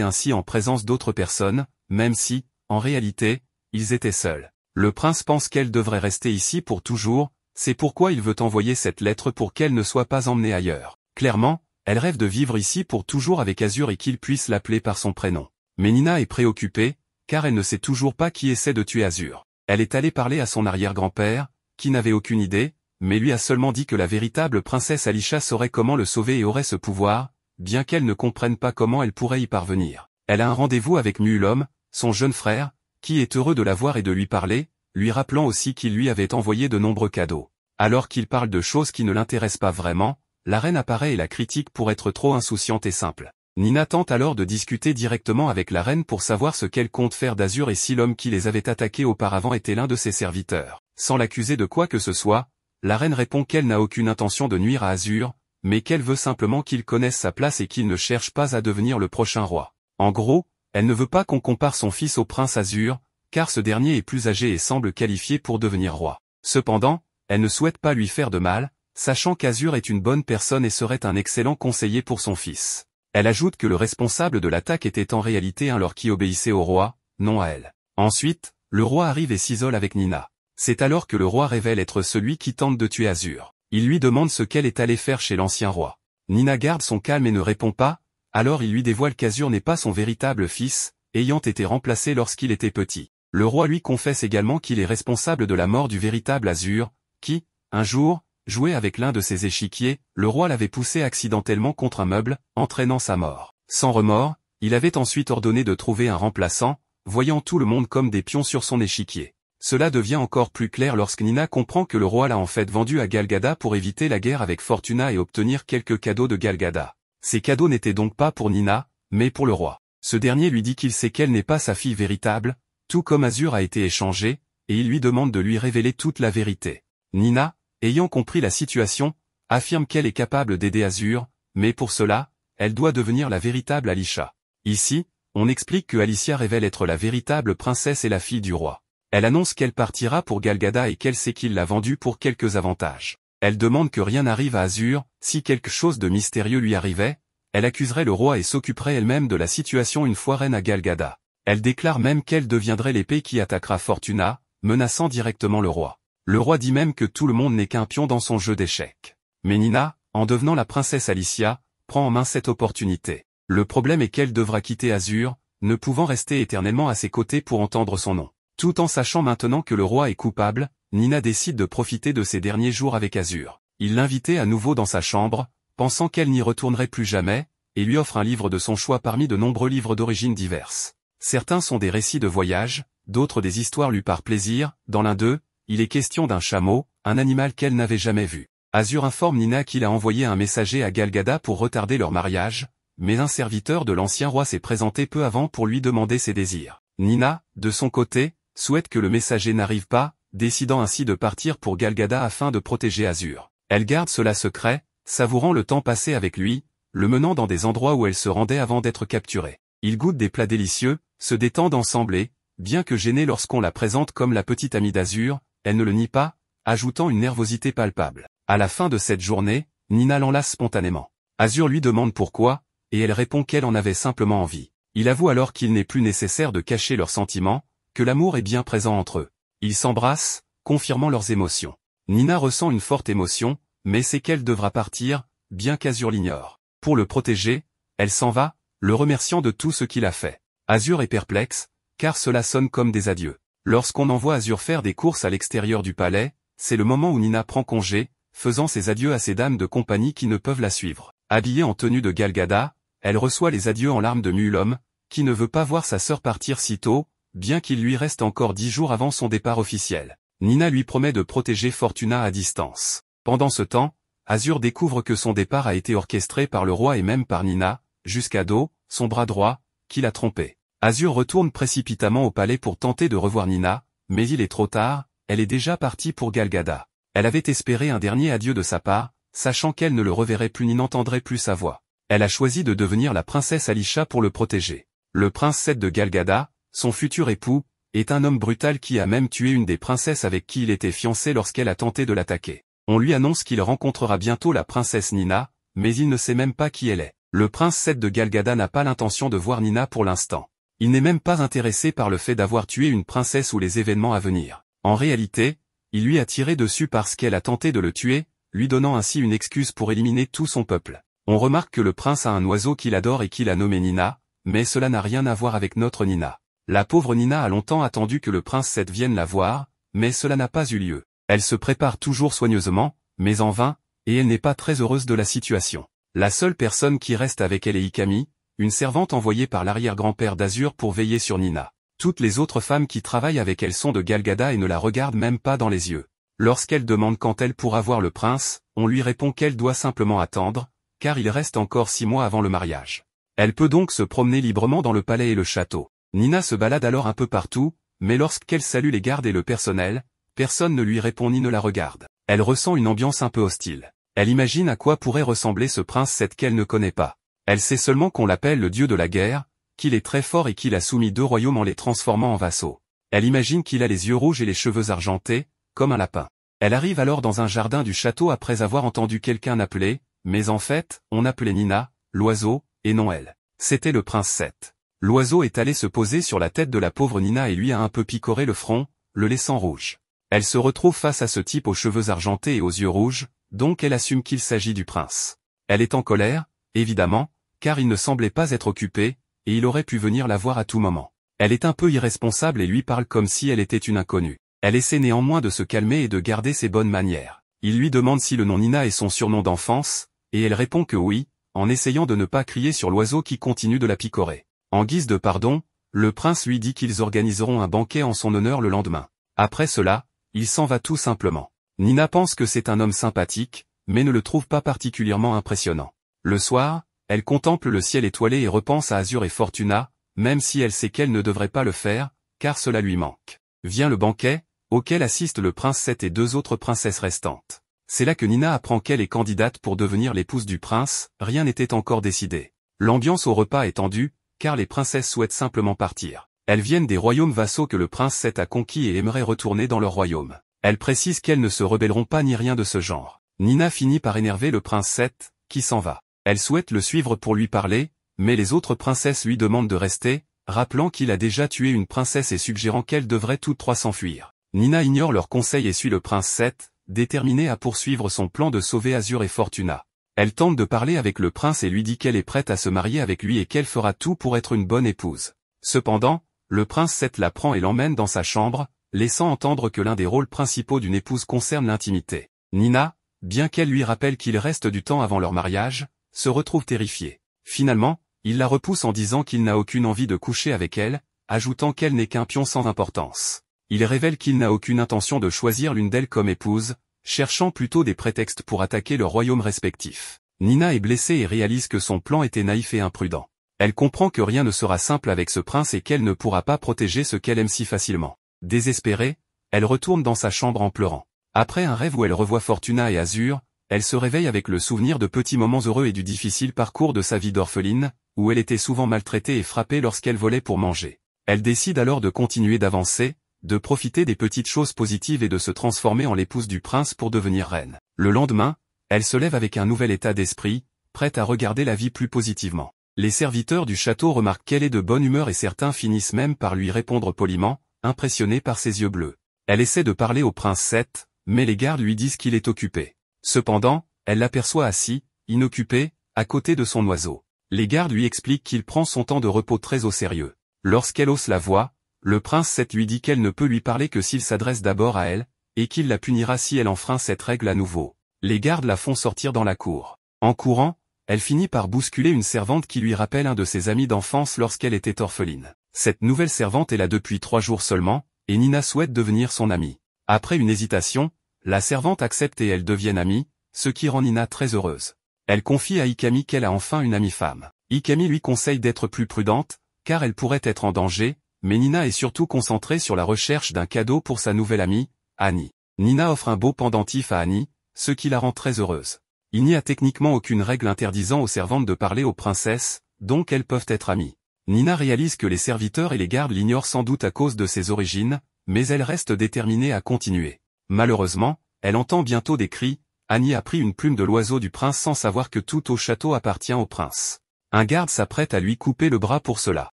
ainsi en présence d'autres personnes, même si, en réalité, ils étaient seuls. Le prince pense qu'elle devrait rester ici pour toujours, c'est pourquoi il veut envoyer cette lettre pour qu'elle ne soit pas emmenée ailleurs. Clairement, elle rêve de vivre ici pour toujours avec Azur et qu'il puisse l'appeler par son prénom. Mais Nina est préoccupée, car elle ne sait toujours pas qui essaie de tuer Azur. Elle est allée parler à son arrière-grand-père, qui n'avait aucune idée, mais lui a seulement dit que la véritable princesse Alisha saurait comment le sauver et aurait ce pouvoir, bien qu'elle ne comprenne pas comment elle pourrait y parvenir. Elle a un rendez-vous avec Muulom, son jeune frère, qui est heureux de la voir et de lui parler, lui rappelant aussi qu'il lui avait envoyé de nombreux cadeaux. Alors qu'il parle de choses qui ne l'intéressent pas vraiment, la reine apparaît et la critique pour être trop insouciante et simple. Nina tente alors de discuter directement avec la reine pour savoir ce qu'elle compte faire d'Azur et si l'homme qui les avait attaqués auparavant était l'un de ses serviteurs. Sans l'accuser de quoi que ce soit, la reine répond qu'elle n'a aucune intention de nuire à Azur, mais qu'elle veut simplement qu'il connaisse sa place et qu'il ne cherche pas à devenir le prochain roi. En gros, elle ne veut pas qu'on compare son fils au prince Azur, car ce dernier est plus âgé et semble qualifié pour devenir roi. Cependant, elle ne souhaite pas lui faire de mal, sachant qu'Azur est une bonne personne et serait un excellent conseiller pour son fils. Elle ajoute que le responsable de l'attaque était en réalité un lord qui obéissait au roi, non à elle. Ensuite, le roi arrive et s'isole avec Nina. C'est alors que le roi révèle être celui qui tente de tuer Azur. Il lui demande ce qu'elle est allée faire chez l'ancien roi. Nina garde son calme et ne répond pas, alors il lui dévoile qu'Azur n'est pas son véritable fils, ayant été remplacé lorsqu'il était petit. Le roi lui confesse également qu'il est responsable de la mort du véritable Azur, qui, un jour, jouait avec l'un de ses échiquiers, le roi l'avait poussé accidentellement contre un meuble, entraînant sa mort. Sans remords, il avait ensuite ordonné de trouver un remplaçant, voyant tout le monde comme des pions sur son échiquier. Cela devient encore plus clair lorsque Nina comprend que le roi l'a en fait vendu à Galgada pour éviter la guerre avec Fortuna et obtenir quelques cadeaux de Galgada. Ces cadeaux n'étaient donc pas pour Nina, mais pour le roi. Ce dernier lui dit qu'il sait qu'elle n'est pas sa fille véritable, tout comme Azur a été échangé, et il lui demande de lui révéler toute la vérité. Nina, ayant compris la situation, affirme qu'elle est capable d'aider Azur, mais pour cela, elle doit devenir la véritable Alisha. Ici, on explique que Alicia révèle être la véritable princesse et la fille du roi. Elle annonce qu'elle partira pour Galgada et qu'elle sait qu'il l'a vendue pour quelques avantages. Elle demande que rien n'arrive à Azur, si quelque chose de mystérieux lui arrivait, elle accuserait le roi et s'occuperait elle-même de la situation une fois reine à Galgada. Elle déclare même qu'elle deviendrait l'épée qui attaquera Fortuna, menaçant directement le roi. Le roi dit même que tout le monde n'est qu'un pion dans son jeu d'échecs. Mais Nina, en devenant la princesse Alicia, prend en main cette opportunité. Le problème est qu'elle devra quitter Azur, ne pouvant rester éternellement à ses côtés pour entendre son nom. Tout en sachant maintenant que le roi est coupable, Nina décide de profiter de ses derniers jours avec Azur. Il l'invitait à nouveau dans sa chambre, pensant qu'elle n'y retournerait plus jamais, et lui offre un livre de son choix parmi de nombreux livres d'origines diverses. Certains sont des récits de voyage, d'autres des histoires lues par plaisir. Dans l'un d'eux, il est question d'un chameau, un animal qu'elle n'avait jamais vu. Azur informe Nina qu'il a envoyé un messager à Galgada pour retarder leur mariage, mais un serviteur de l'ancien roi s'est présenté peu avant pour lui demander ses désirs. Nina, de son côté, souhaite que le messager n'arrive pas, décidant ainsi de partir pour Galgada afin de protéger Azur. Elle garde cela secret, savourant le temps passé avec lui, le menant dans des endroits où elle se rendait avant d'être capturée. Ils goûtent des plats délicieux, se détendent ensemble et, bien que gênée lorsqu'on la présente comme la petite amie d'Azur, elle ne le nie pas, ajoutant une nervosité palpable. À la fin de cette journée, Nina l'enlace spontanément. Azur lui demande pourquoi, et elle répond qu'elle en avait simplement envie. Il avoue alors qu'il n'est plus nécessaire de cacher leurs sentiments, que l'amour est bien présent entre eux. Ils s'embrassent, confirmant leurs émotions. Nina ressent une forte émotion, mais sait qu'elle devra partir, bien qu'Azur l'ignore. Pour le protéger, elle s'en va, le remerciant de tout ce qu'il a fait. Azur est perplexe, car cela sonne comme des adieux. Lorsqu'on envoie Azur faire des courses à l'extérieur du palais, c'est le moment où Nina prend congé, faisant ses adieux à ses dames de compagnie qui ne peuvent la suivre. Habillée en tenue de Galgada, elle reçoit les adieux en larmes de Muulom, qui ne veut pas voir sa sœur partir si tôt, bien qu'il lui reste encore 10 jours avant son départ officiel. Nina lui promet de protéger Fortuna à distance. Pendant ce temps, Azur découvre que son départ a été orchestré par le roi et même par Nina, jusqu'à Do, son bras droit, qui l'a trompé. Azur retourne précipitamment au palais pour tenter de revoir Nina, mais il est trop tard, elle est déjà partie pour Galgada. Elle avait espéré un dernier adieu de sa part, sachant qu'elle ne le reverrait plus ni n'entendrait plus sa voix. Elle a choisi de devenir la princesse Alisha pour le protéger. Le prince Seth de Galgada, son futur époux, est un homme brutal qui a même tué une des princesses avec qui il était fiancé lorsqu'elle a tenté de l'attaquer. On lui annonce qu'il rencontrera bientôt la princesse Nina, mais il ne sait même pas qui elle est. Le prince Seth de Galgada n'a pas l'intention de voir Nina pour l'instant. Il n'est même pas intéressé par le fait d'avoir tué une princesse ou les événements à venir. En réalité, il lui a tiré dessus parce qu'elle a tenté de le tuer, lui donnant ainsi une excuse pour éliminer tout son peuple. On remarque que le prince a un oiseau qu'il adore et qu'il a nommé Nina, mais cela n'a rien à voir avec notre Nina. La pauvre Nina a longtemps attendu que le prince Seth vienne la voir, mais cela n'a pas eu lieu. Elle se prépare toujours soigneusement, mais en vain, et elle n'est pas très heureuse de la situation. La seule personne qui reste avec elle est Ikami, une servante envoyée par l'arrière-grand-père d'Azur pour veiller sur Nina. Toutes les autres femmes qui travaillent avec elle sont de Galgada et ne la regardent même pas dans les yeux. Lorsqu'elle demande quand elle pourra voir le prince, on lui répond qu'elle doit simplement attendre, car il reste encore 6 mois avant le mariage. Elle peut donc se promener librement dans le palais et le château. Nina se balade alors un peu partout, mais lorsqu'elle salue les gardes et le personnel, personne ne lui répond ni ne la regarde. Elle ressent une ambiance un peu hostile. Elle imagine à quoi pourrait ressembler ce prince Seth qu'elle ne connaît pas. Elle sait seulement qu'on l'appelle le dieu de la guerre, qu'il est très fort et qu'il a soumis 2 royaumes en les transformant en vassaux. Elle imagine qu'il a les yeux rouges et les cheveux argentés, comme un lapin. Elle arrive alors dans un jardin du château après avoir entendu quelqu'un appeler, mais en fait, on appelait Nina, l'oiseau, et non elle. C'était le prince Seth. L'oiseau est allé se poser sur la tête de la pauvre Nina et lui a un peu picoré le front, le laissant rouge. Elle se retrouve face à ce type aux cheveux argentés et aux yeux rouges, donc elle assume qu'il s'agit du prince. Elle est en colère, évidemment, car il ne semblait pas être occupé, et il aurait pu venir la voir à tout moment. Elle est un peu irresponsable et lui parle comme si elle était une inconnue. Elle essaie néanmoins de se calmer et de garder ses bonnes manières. Il lui demande si le nom Nina est son surnom d'enfance, et elle répond que oui, en essayant de ne pas crier sur l'oiseau qui continue de la picorer. En guise de pardon, le prince lui dit qu'ils organiseront un banquet en son honneur le lendemain. Après cela, il s'en va tout simplement. Nina pense que c'est un homme sympathique, mais ne le trouve pas particulièrement impressionnant. Le soir, elle contemple le ciel étoilé et repense à Azur et Fortuna, même si elle sait qu'elle ne devrait pas le faire, car cela lui manque. Vient le banquet, auquel assistent le prince Seth et 2 autres princesses restantes. C'est là que Nina apprend qu'elle est candidate pour devenir l'épouse du prince, rien n'était encore décidé. L'ambiance au repas est tendue, car les princesses souhaitent simplement partir. Elles viennent des royaumes vassaux que le prince Seth a conquis et aimeraient retourner dans leur royaume. Elles précisent qu'elles ne se rebelleront pas ni rien de ce genre. Nina finit par énerver le prince Seth, qui s'en va. Elle souhaite le suivre pour lui parler, mais les autres princesses lui demandent de rester, rappelant qu'il a déjà tué une princesse et suggérant qu'elles devraient toutes 3 s'enfuir. Nina ignore leurs conseils et suit le prince Seth, déterminée à poursuivre son plan de sauver Azur et Fortuna. Elle tente de parler avec le prince et lui dit qu'elle est prête à se marier avec lui et qu'elle fera tout pour être une bonne épouse. Cependant, le prince Seth la prend et l'emmène dans sa chambre, laissant entendre que l'un des rôles principaux d'une épouse concerne l'intimité. Nina, bien qu'elle lui rappelle qu'il reste du temps avant leur mariage, se retrouve terrifiée. Finalement, il la repousse en disant qu'il n'a aucune envie de coucher avec elle, ajoutant qu'elle n'est qu'un pion sans importance. Il révèle qu'il n'a aucune intention de choisir l'une d'elles comme épouse, cherchant plutôt des prétextes pour attaquer leurs royaumes respectifs. Nina est blessée et réalise que son plan était naïf et imprudent. Elle comprend que rien ne sera simple avec ce prince et qu'elle ne pourra pas protéger ce qu'elle aime si facilement. Désespérée, elle retourne dans sa chambre en pleurant. Après un rêve où elle revoit Fortuna et Azur, elle se réveille avec le souvenir de petits moments heureux et du difficile parcours de sa vie d'orpheline, où elle était souvent maltraitée et frappée lorsqu'elle volait pour manger. Elle décide alors de continuer d'avancer, de profiter des petites choses positives et de se transformer en l'épouse du prince pour devenir reine. Le lendemain, elle se lève avec un nouvel état d'esprit, prête à regarder la vie plus positivement. Les serviteurs du château remarquent qu'elle est de bonne humeur et certains finissent même par lui répondre poliment, impressionnés par ses yeux bleus. Elle essaie de parler au prince Seth, mais les gardes lui disent qu'il est occupé. Cependant, elle l'aperçoit assis, inoccupé, à côté de son oiseau. Les gardes lui expliquent qu'il prend son temps de repos très au sérieux. Lorsqu'elle hausse la voix, le prince Seth lui dit qu'elle ne peut lui parler que s'il s'adresse d'abord à elle, et qu'il la punira si elle enfreint cette règle à nouveau. Les gardes la font sortir dans la cour. En courant, elle finit par bousculer une servante qui lui rappelle un de ses amis d'enfance lorsqu'elle était orpheline. Cette nouvelle servante est là depuis 3 jours seulement, et Nina souhaite devenir son amie. Après une hésitation, la servante accepte et elles deviennent amies, ce qui rend Nina très heureuse. Elle confie à Ikami qu'elle a enfin une amie femme. Ikami lui conseille d'être plus prudente, car elle pourrait être en danger, mais Nina est surtout concentrée sur la recherche d'un cadeau pour sa nouvelle amie, Annie. Nina offre un beau pendentif à Annie, ce qui la rend très heureuse. Il n'y a techniquement aucune règle interdisant aux servantes de parler aux princesses, donc elles peuvent être amies. Nina réalise que les serviteurs et les gardes l'ignorent sans doute à cause de ses origines, mais elle reste déterminée à continuer. Malheureusement, elle entend bientôt des cris, Annie a pris une plume de l'oiseau du prince sans savoir que tout au château appartient au prince. Un garde s'apprête à lui couper le bras pour cela.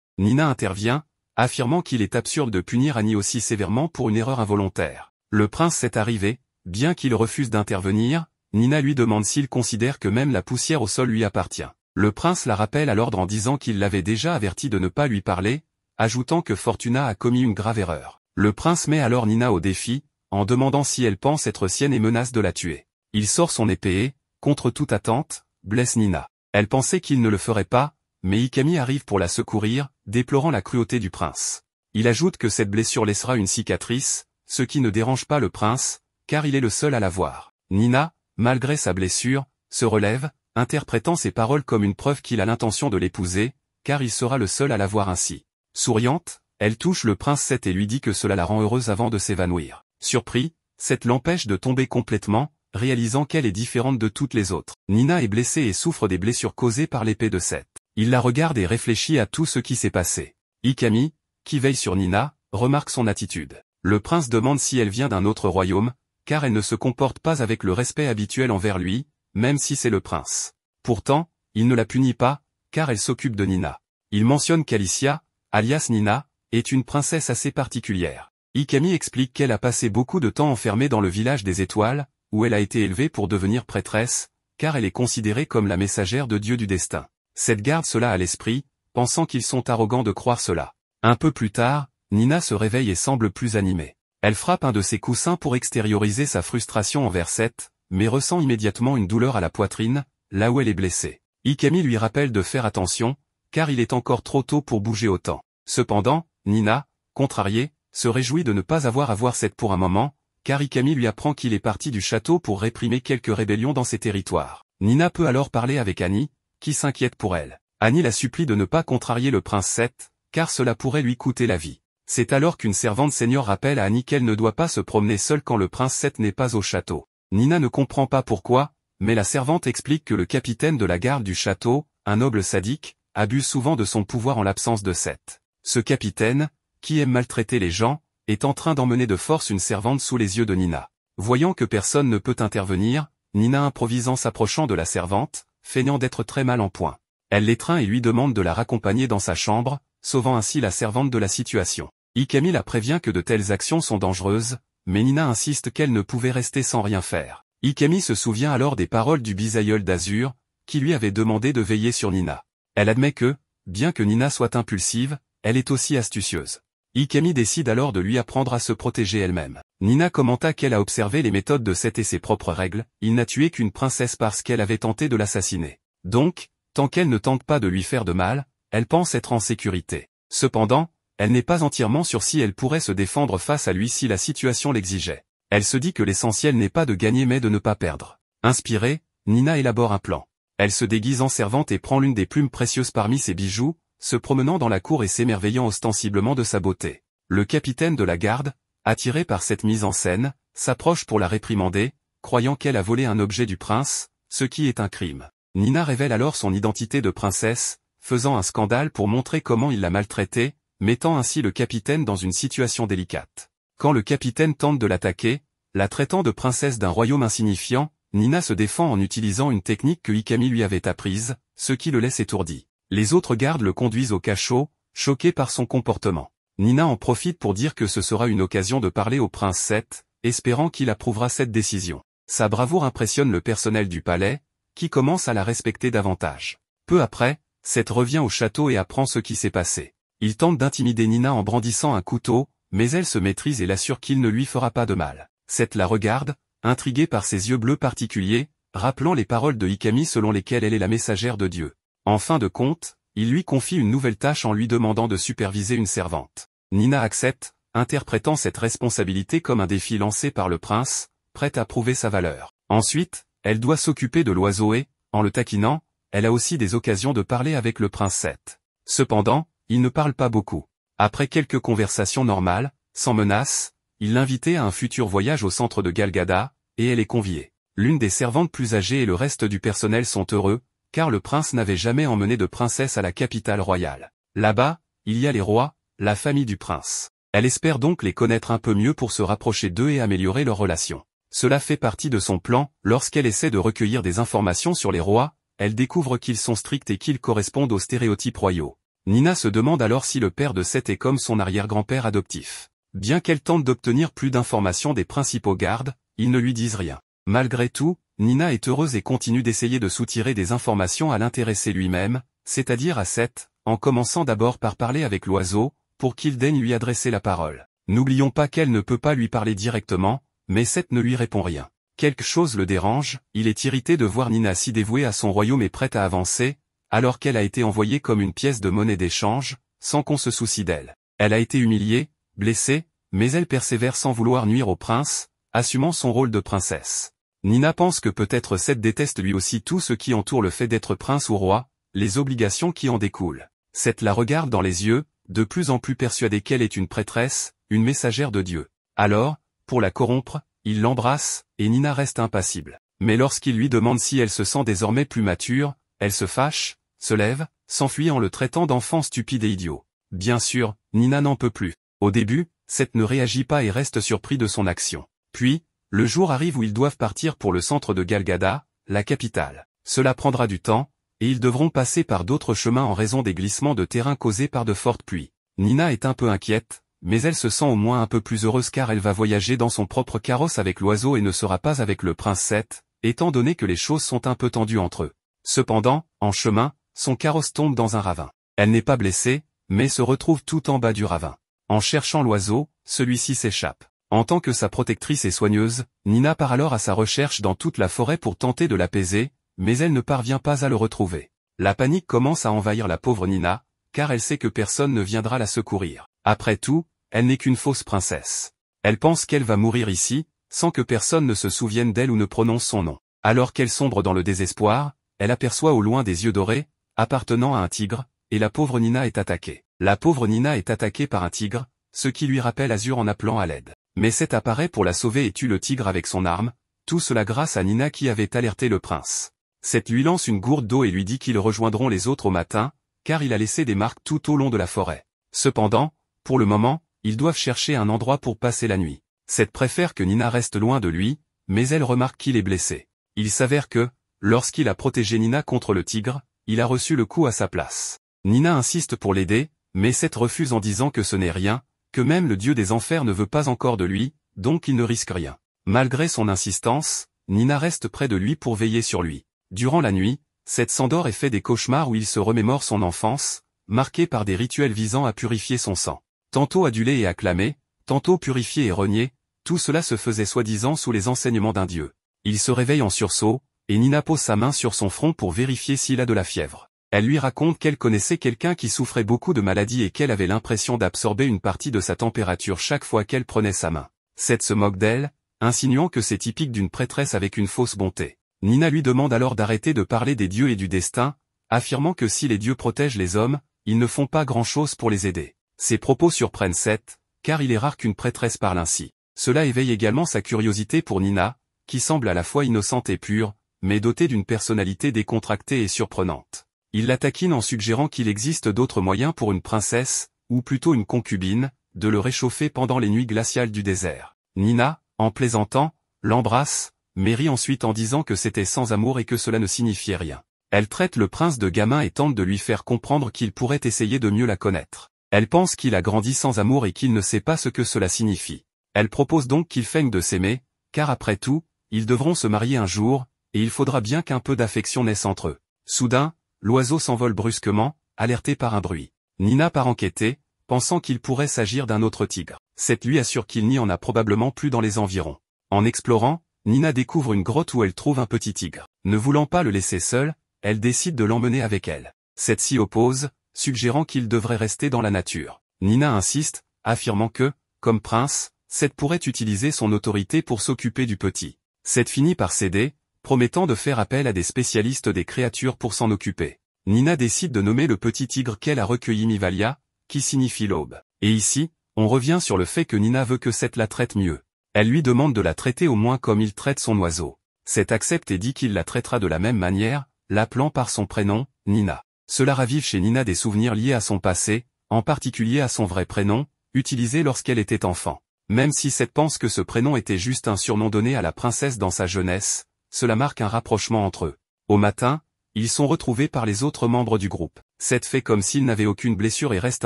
Nina intervient, affirmant qu'il est absurde de punir Annie aussi sévèrement pour une erreur involontaire. Le prince s'est arrivé, bien qu'il refuse d'intervenir, Nina lui demande s'il considère que même la poussière au sol lui appartient. Le prince la rappelle à l'ordre en disant qu'il l'avait déjà averti de ne pas lui parler, ajoutant que Fortuna a commis une grave erreur. Le prince met alors Nina au défi, en demandant si elle pense être sienne et menace de la tuer. Il sort son épée et, contre toute attente, blesse Nina. Elle pensait qu'il ne le ferait pas, mais Ikami arrive pour la secourir, déplorant la cruauté du prince. Il ajoute que cette blessure laissera une cicatrice, ce qui ne dérange pas le prince, car il est le seul à la voir. Nina, malgré sa blessure, se relève, interprétant ses paroles comme une preuve qu'il a l'intention de l'épouser, car il sera le seul à la voir ainsi. Souriante, elle touche le prince Seth et lui dit que cela la rend heureuse avant de s'évanouir. Surpris, Seth l'empêche de tomber complètement, réalisant qu'elle est différente de toutes les autres. Nina est blessée et souffre des blessures causées par l'épée de Seth. Il la regarde et réfléchit à tout ce qui s'est passé. Ikami, qui veille sur Nina, remarque son attitude. Le prince demande si elle vient d'un autre royaume, car elle ne se comporte pas avec le respect habituel envers lui, même si c'est le prince. Pourtant, il ne la punit pas, car elle s'occupe de Nina. Il mentionne qu'Alicia, alias Nina, est une princesse assez particulière. Ikami explique qu'elle a passé beaucoup de temps enfermée dans le village des étoiles, où elle a été élevée pour devenir prêtresse, car elle est considérée comme la messagère de Dieu du destin. Seth garde cela à l'esprit, pensant qu'ils sont arrogants de croire cela. Un peu plus tard, Nina se réveille et semble plus animée. Elle frappe un de ses coussins pour extérioriser sa frustration envers Seth, mais ressent immédiatement une douleur à la poitrine, là où elle est blessée. Ikami lui rappelle de faire attention, car il est encore trop tôt pour bouger autant. Cependant, Nina, contrariée, se réjouit de ne pas avoir à voir Seth pour un moment, car Ikami lui apprend qu'il est parti du château pour réprimer quelques rébellions dans ses territoires. Nina peut alors parler avec Annie, qui s'inquiète pour elle. Annie la supplie de ne pas contrarier le prince Seth, car cela pourrait lui coûter la vie. C'est alors qu'une servante senior rappelle à Annie qu'elle ne doit pas se promener seule quand le prince Seth n'est pas au château. Nina ne comprend pas pourquoi, mais la servante explique que le capitaine de la garde du château, un noble sadique, abuse souvent de son pouvoir en l'absence de Seth. Ce capitaine, qui aime maltraiter les gens, est en train d'emmener de force une servante sous les yeux de Nina. Voyant que personne ne peut intervenir, Nina improvise en s'approchant de la servante, feignant d'être très mal en point. Elle l'étreint et lui demande de la raccompagner dans sa chambre, sauvant ainsi la servante de la situation. Ikami la prévient que de telles actions sont dangereuses, mais Nina insiste qu'elle ne pouvait rester sans rien faire. Ikami se souvient alors des paroles du bisaïeul d'Azur, qui lui avait demandé de veiller sur Nina. Elle admet que, bien que Nina soit impulsive, elle est aussi astucieuse. Ikami décide alors de lui apprendre à se protéger elle-même. Nina commenta qu'elle a observé les méthodes de Seth et ses propres règles, il n'a tué qu'une princesse parce qu'elle avait tenté de l'assassiner. Donc, tant qu'elle ne tente pas de lui faire de mal, elle pense être en sécurité. Cependant, elle n'est pas entièrement sûre si elle pourrait se défendre face à lui si la situation l'exigeait. Elle se dit que l'essentiel n'est pas de gagner mais de ne pas perdre. Inspirée, Nina élabore un plan. Elle se déguise en servante et prend l'une des plumes précieuses parmi ses bijoux, se promenant dans la cour et s'émerveillant ostensiblement de sa beauté. Le capitaine de la garde, attiré par cette mise en scène, s'approche pour la réprimander, croyant qu'elle a volé un objet du prince, ce qui est un crime. Nina révèle alors son identité de princesse, faisant un scandale pour montrer comment il l'a maltraitée, mettant ainsi le capitaine dans une situation délicate. Quand le capitaine tente de l'attaquer, la traitant de princesse d'un royaume insignifiant, Nina se défend en utilisant une technique que Ikami lui avait apprise, ce qui le laisse étourdi. Les autres gardes le conduisent au cachot, choqués par son comportement. Nina en profite pour dire que ce sera une occasion de parler au prince Seth, espérant qu'il approuvera cette décision. Sa bravoure impressionne le personnel du palais, qui commence à la respecter davantage. Peu après, Seth revient au château et apprend ce qui s'est passé. Il tente d'intimider Nina en brandissant un couteau, mais elle se maîtrise et l'assure qu'il ne lui fera pas de mal. Seth la regarde, intrigué par ses yeux bleus particuliers, rappelant les paroles de Ikami selon lesquelles elle est la messagère de Dieu. En fin de compte, il lui confie une nouvelle tâche en lui demandant de superviser une servante. Nina accepte, interprétant cette responsabilité comme un défi lancé par le prince, prête à prouver sa valeur. Ensuite, elle doit s'occuper de l'oiseau et, en le taquinant, elle a aussi des occasions de parler avec le prince Seth. Cependant, il ne parle pas beaucoup. Après quelques conversations normales, sans menace, il l'invitait à un futur voyage au centre de Galgada, et elle est conviée. L'une des servantes plus âgées et le reste du personnel sont heureux, car le prince n'avait jamais emmené de princesse à la capitale royale. Là-bas, il y a les rois, la famille du prince. Elle espère donc les connaître un peu mieux pour se rapprocher d'eux et améliorer leurs relations. Cela fait partie de son plan. Lorsqu'elle essaie de recueillir des informations sur les rois, elle découvre qu'ils sont stricts et qu'ils correspondent aux stéréotypes royaux. Nina se demande alors si le père de Seth est comme son arrière-grand-père adoptif. Bien qu'elle tente d'obtenir plus d'informations des principaux gardes, ils ne lui disent rien. Malgré tout, Nina est heureuse et continue d'essayer de soutirer des informations à l'intéressé lui-même, c'est-à-dire à Seth, en commençant d'abord par parler avec l'oiseau, pour qu'il daigne lui adresser la parole. N'oublions pas qu'elle ne peut pas lui parler directement, mais Seth ne lui répond rien. Quelque chose le dérange, il est irrité de voir Nina si dévouée à son royaume et prête à avancer, alors qu'elle a été envoyée comme une pièce de monnaie d'échange, sans qu'on se soucie d'elle. Elle a été humiliée, blessée, mais elle persévère sans vouloir nuire au prince, assumant son rôle de princesse. Nina pense que peut-être Seth déteste lui aussi tout ce qui entoure le fait d'être prince ou roi, les obligations qui en découlent. Seth la regarde dans les yeux, de plus en plus persuadé qu'elle est une prêtresse, une messagère de Dieu. Alors, pour la corrompre, il l'embrasse, et Nina reste impassible. Mais lorsqu'il lui demande si elle se sent désormais plus mature, elle se fâche, se lève, s'enfuit en le traitant d'enfant stupide et idiot. Bien sûr, Nina n'en peut plus. Au début, Seth ne réagit pas et reste surpris de son action. Puis, le jour arrive où ils doivent partir pour le centre de Galgada, la capitale. Cela prendra du temps, et ils devront passer par d'autres chemins en raison des glissements de terrain causés par de fortes pluies. Nina est un peu inquiète, mais elle se sent au moins un peu plus heureuse car elle va voyager dans son propre carrosse avec l'oiseau et ne sera pas avec le prince Seth, étant donné que les choses sont un peu tendues entre eux. Cependant, en chemin, son carrosse tombe dans un ravin. Elle n'est pas blessée, mais se retrouve tout en bas du ravin. En cherchant l'oiseau, celui-ci s'échappe. En tant que sa protectrice et soigneuse, Nina part alors à sa recherche dans toute la forêt pour tenter de l'apaiser, mais elle ne parvient pas à le retrouver. La panique commence à envahir la pauvre Nina, car elle sait que personne ne viendra la secourir. Après tout, elle n'est qu'une fausse princesse. Elle pense qu'elle va mourir ici, sans que personne ne se souvienne d'elle ou ne prononce son nom. Alors qu'elle sombre dans le désespoir, elle aperçoit au loin des yeux dorés, appartenant à un tigre, et la pauvre Nina est attaquée. La pauvre Nina est attaquée par un tigre, ce qui lui rappelle Azur en appelant à l'aide. Mais Seth apparaît pour la sauver et tue le tigre avec son arme, tout cela grâce à Nina qui avait alerté le prince. Seth lui lance une gourde d'eau et lui dit qu'ils rejoindront les autres au matin, car il a laissé des marques tout au long de la forêt. Cependant, pour le moment, ils doivent chercher un endroit pour passer la nuit. Seth préfère que Nina reste loin de lui, mais elle remarque qu'il est blessé. Il s'avère que, lorsqu'il a protégé Nina contre le tigre, il a reçu le coup à sa place. Nina insiste pour l'aider, mais Seth refuse en disant que ce n'est rien, que même le dieu des enfers ne veut pas encore de lui, donc il ne risque rien. Malgré son insistance, Nina reste près de lui pour veiller sur lui. Durant la nuit, Seth s'endort et fait des cauchemars où il se remémore son enfance, marquée par des rituels visant à purifier son sang. Tantôt adulé et acclamé, tantôt purifié et renié, tout cela se faisait soi-disant sous les enseignements d'un dieu. Il se réveille en sursaut, et Nina pose sa main sur son front pour vérifier s'il a de la fièvre. Elle lui raconte qu'elle connaissait quelqu'un qui souffrait beaucoup de maladies et qu'elle avait l'impression d'absorber une partie de sa température chaque fois qu'elle prenait sa main. Seth se moque d'elle, insinuant que c'est typique d'une prêtresse avec une fausse bonté. Nina lui demande alors d'arrêter de parler des dieux et du destin, affirmant que si les dieux protègent les hommes, ils ne font pas grand-chose pour les aider. Ces propos surprennent Seth, car il est rare qu'une prêtresse parle ainsi. Cela éveille également sa curiosité pour Nina, qui semble à la fois innocente et pure, mais dotée d'une personnalité décontractée et surprenante. Il la taquine en suggérant qu'il existe d'autres moyens pour une princesse, ou plutôt une concubine, de le réchauffer pendant les nuits glaciales du désert. Nina, en plaisantant, l'embrasse, mais rit ensuite en disant que c'était sans amour et que cela ne signifiait rien. Elle traite le prince de gamin et tente de lui faire comprendre qu'il pourrait essayer de mieux la connaître. Elle pense qu'il a grandi sans amour et qu'il ne sait pas ce que cela signifie. Elle propose donc qu'ils feignent de s'aimer, car après tout, ils devront se marier un jour, et il faudra bien qu'un peu d'affection naisse entre eux. Soudain, l'oiseau s'envole brusquement, alerté par un bruit. Nina part enquêter, pensant qu'il pourrait s'agir d'un autre tigre. Seth lui assure qu'il n'y en a probablement plus dans les environs. En explorant, Nina découvre une grotte où elle trouve un petit tigre. Ne voulant pas le laisser seul, elle décide de l'emmener avec elle. Seth s'y oppose, suggérant qu'il devrait rester dans la nature. Nina insiste, affirmant que, comme prince, Seth pourrait utiliser son autorité pour s'occuper du petit. Seth finit par céder, promettant de faire appel à des spécialistes des créatures pour s'en occuper. Nina décide de nommer le petit tigre qu'elle a recueilli Mivalia, qui signifie l'aube. Et ici, on revient sur le fait que Nina veut que Seth la traite mieux. Elle lui demande de la traiter au moins comme il traite son oiseau. Seth accepte et dit qu'il la traitera de la même manière, l'appelant par son prénom, Nina. Cela ravive chez Nina des souvenirs liés à son passé, en particulier à son vrai prénom, utilisé lorsqu'elle était enfant. Même si Seth pense que ce prénom était juste un surnom donné à la princesse dans sa jeunesse, cela marque un rapprochement entre eux. Au matin, ils sont retrouvés par les autres membres du groupe. Seth fait comme s'il n'avait aucune blessure et reste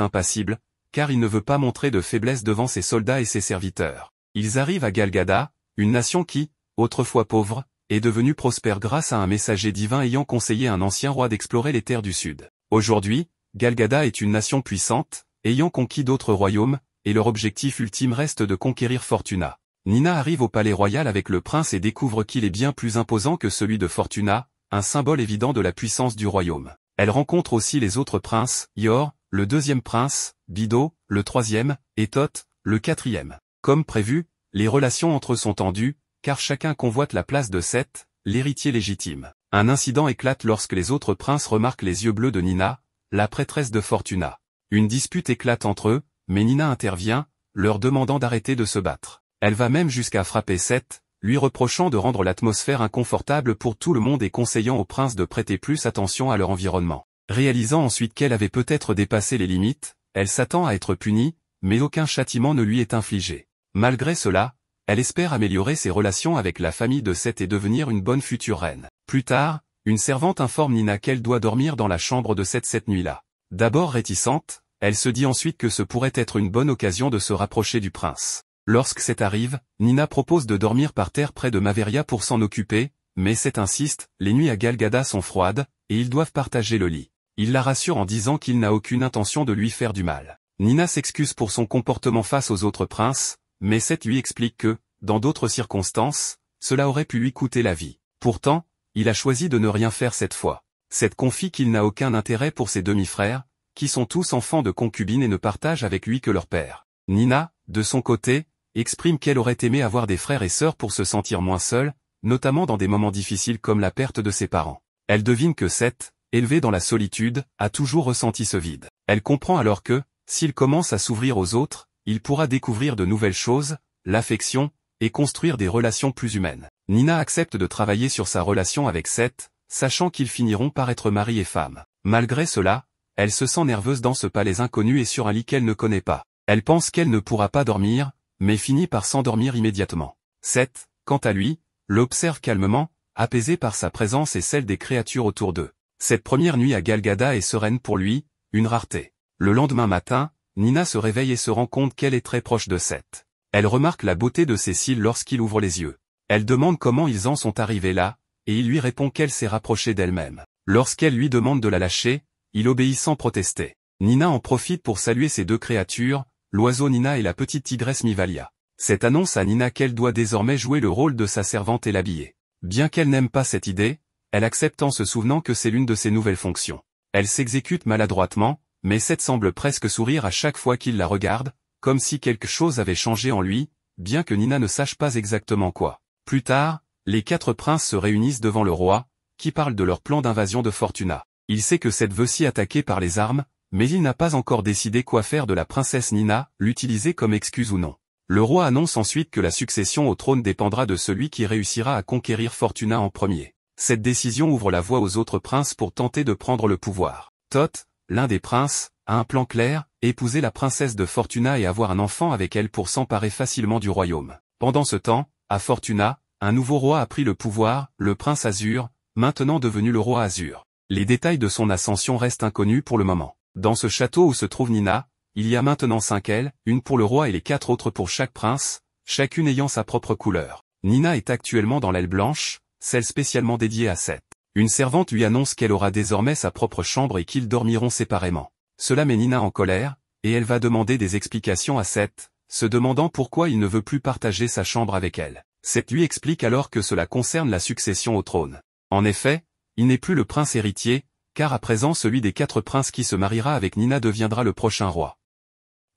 impassible, car il ne veut pas montrer de faiblesse devant ses soldats et ses serviteurs. Ils arrivent à Galgada, une nation qui, autrefois pauvre, est devenue prospère grâce à un messager divin ayant conseillé un ancien roi d'explorer les terres du sud. Aujourd'hui, Galgada est une nation puissante, ayant conquis d'autres royaumes, et leur objectif ultime reste de conquérir Fortuna. Nina arrive au palais royal avec le prince et découvre qu'il est bien plus imposant que celui de Fortuna, un symbole évident de la puissance du royaume. Elle rencontre aussi les autres princes, Yor, le deuxième prince, Bido, le troisième, et Tot, le quatrième. Comme prévu, les relations entre eux sont tendues, car chacun convoite la place de Seth, l'héritier légitime. Un incident éclate lorsque les autres princes remarquent les yeux bleus de Nina, la prêtresse de Fortuna. Une dispute éclate entre eux, mais Nina intervient, leur demandant d'arrêter de se battre. Elle va même jusqu'à frapper Seth, lui reprochant de rendre l'atmosphère inconfortable pour tout le monde et conseillant aux princes de prêter plus attention à leur environnement. Réalisant ensuite qu'elle avait peut-être dépassé les limites, elle s'attend à être punie, mais aucun châtiment ne lui est infligé. Malgré cela, elle espère améliorer ses relations avec la famille de Seth et devenir une bonne future reine. Plus tard, une servante informe Nina qu'elle doit dormir dans la chambre de Seth cette nuit-là. D'abord réticente, elle se dit ensuite que ce pourrait être une bonne occasion de se rapprocher du prince. Lorsque Seth arrive, Nina propose de dormir par terre près de Maveria pour s'en occuper, mais Seth insiste, les nuits à Galgada sont froides, et ils doivent partager le lit. Il la rassure en disant qu'il n'a aucune intention de lui faire du mal. Nina s'excuse pour son comportement face aux autres princes, mais Seth lui explique que, dans d'autres circonstances, cela aurait pu lui coûter la vie. Pourtant, il a choisi de ne rien faire cette fois. Seth confie qu'il n'a aucun intérêt pour ses demi-frères, qui sont tous enfants de concubines et ne partagent avec lui que leur père. Nina, de son côté, exprime qu'elle aurait aimé avoir des frères et sœurs pour se sentir moins seule, notamment dans des moments difficiles comme la perte de ses parents. Elle devine que Seth, élevé dans la solitude, a toujours ressenti ce vide. Elle comprend alors que, s'il commence à s'ouvrir aux autres, il pourra découvrir de nouvelles choses, l'affection, et construire des relations plus humaines. Nina accepte de travailler sur sa relation avec Seth, sachant qu'ils finiront par être mari et femme. Malgré cela, elle se sent nerveuse dans ce palais inconnu et sur un lit qu'elle ne connaît pas. Elle pense qu'elle ne pourra pas dormir, mais finit par s'endormir immédiatement. Seth, quant à lui, l'observe calmement, apaisé par sa présence et celle des créatures autour d'eux. Cette première nuit à Galgada est sereine pour lui, une rareté. Le lendemain matin, Nina se réveille et se rend compte qu'elle est très proche de Seth. Elle remarque la beauté de ses cils lorsqu'il ouvre les yeux. Elle demande comment ils en sont arrivés là, et il lui répond qu'elle s'est rapprochée d'elle-même. Lorsqu'elle lui demande de la lâcher, il obéit sans protester. Nina en profite pour saluer ces deux créatures, l'oiseau Nina et la petite tigresse Mivalia. Cette annonce à Nina qu'elle doit désormais jouer le rôle de sa servante et l'habiller. Bien qu'elle n'aime pas cette idée, elle accepte en se souvenant que c'est l'une de ses nouvelles fonctions. Elle s'exécute maladroitement, mais Seth semble presque sourire à chaque fois qu'il la regarde, comme si quelque chose avait changé en lui, bien que Nina ne sache pas exactement quoi. Plus tard, les quatre princes se réunissent devant le roi, qui parle de leur plan d'invasion de Fortuna. Il sait que Seth veut s'y attaquer par les armes, mais il n'a pas encore décidé quoi faire de la princesse Nina, l'utiliser comme excuse ou non. Le roi annonce ensuite que la succession au trône dépendra de celui qui réussira à conquérir Fortuna en premier. Cette décision ouvre la voie aux autres princes pour tenter de prendre le pouvoir. Tot, l'un des princes, a un plan clair, épouser la princesse de Fortuna et avoir un enfant avec elle pour s'emparer facilement du royaume. Pendant ce temps, à Fortuna, un nouveau roi a pris le pouvoir, le prince Azur, maintenant devenu le roi Azur. Les détails de son ascension restent inconnus pour le moment. Dans ce château où se trouve Nina, il y a maintenant 5 ailes, une pour le roi et les 4 autres pour chaque prince, chacune ayant sa propre couleur. Nina est actuellement dans l'aile blanche, celle spécialement dédiée à Seth. Une servante lui annonce qu'elle aura désormais sa propre chambre et qu'ils dormiront séparément. Cela met Nina en colère, et elle va demander des explications à Seth, se demandant pourquoi il ne veut plus partager sa chambre avec elle. Seth lui explique alors que cela concerne la succession au trône. En effet, il n'est plus le prince héritier, car à présent celui des 4 princes qui se mariera avec Nina deviendra le prochain roi.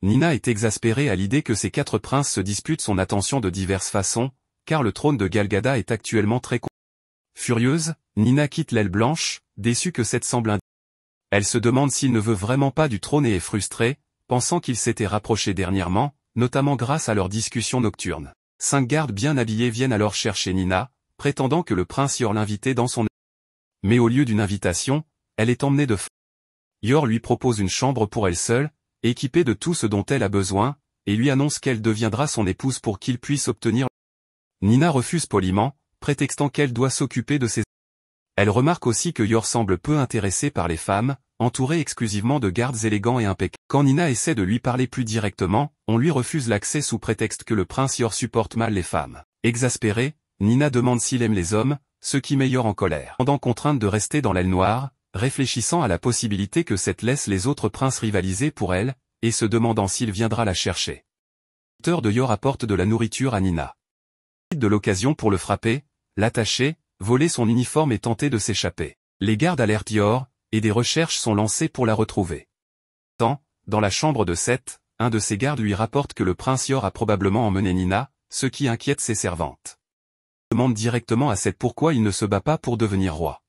Nina est exaspérée à l'idée que ces 4 princes se disputent son attention de diverses façons, car le trône de Galgada est actuellement très furieuse, Nina quitte l'aile blanche, déçue que Seth semble Elle se demande s'il ne veut vraiment pas du trône et est frustrée, pensant qu'ils s'étaient rapprochés dernièrement, notamment grâce à leurs discussions nocturnes. 5 gardes bien habillés viennent alors chercher Nina, prétendant que le prince Yor l'invitait dans son... Mais au lieu d'une invitation, elle est emmenée de Yor lui propose une chambre pour elle seule, équipée de tout ce dont elle a besoin, et lui annonce qu'elle deviendra son épouse pour qu'il puisse obtenir. Nina refuse poliment, prétextant qu'elle doit s'occuper de ses. Elle remarque aussi que Yor semble peu intéressé par les femmes, entouré exclusivement de gardes élégants et impeccables. Quand Nina essaie de lui parler plus directement, on lui refuse l'accès sous prétexte que le prince Yor supporte mal les femmes. Exaspérée, Nina demande s'il aime les hommes, ce qui met Yor en colère. Pendant contrainte de rester dans l'aile noire, réfléchissant à la possibilité que cette laisse les autres princes rivaliser pour elle, et se demandant s'il viendra la chercher. L'auteur de Yor apporte de la nourriture à Nina. Il profite de l'occasion pour le frapper, l'attacher, voler son uniforme et tenter de s'échapper. Les gardes alertent Yor, et des recherches sont lancées pour la retrouver. Dans la chambre de Seth, un de ses gardes lui rapporte que le prince Yor a probablement emmené Nina, ce qui inquiète ses servantes. Il demande directement à Seth pourquoi il ne se bat pas pour devenir roi.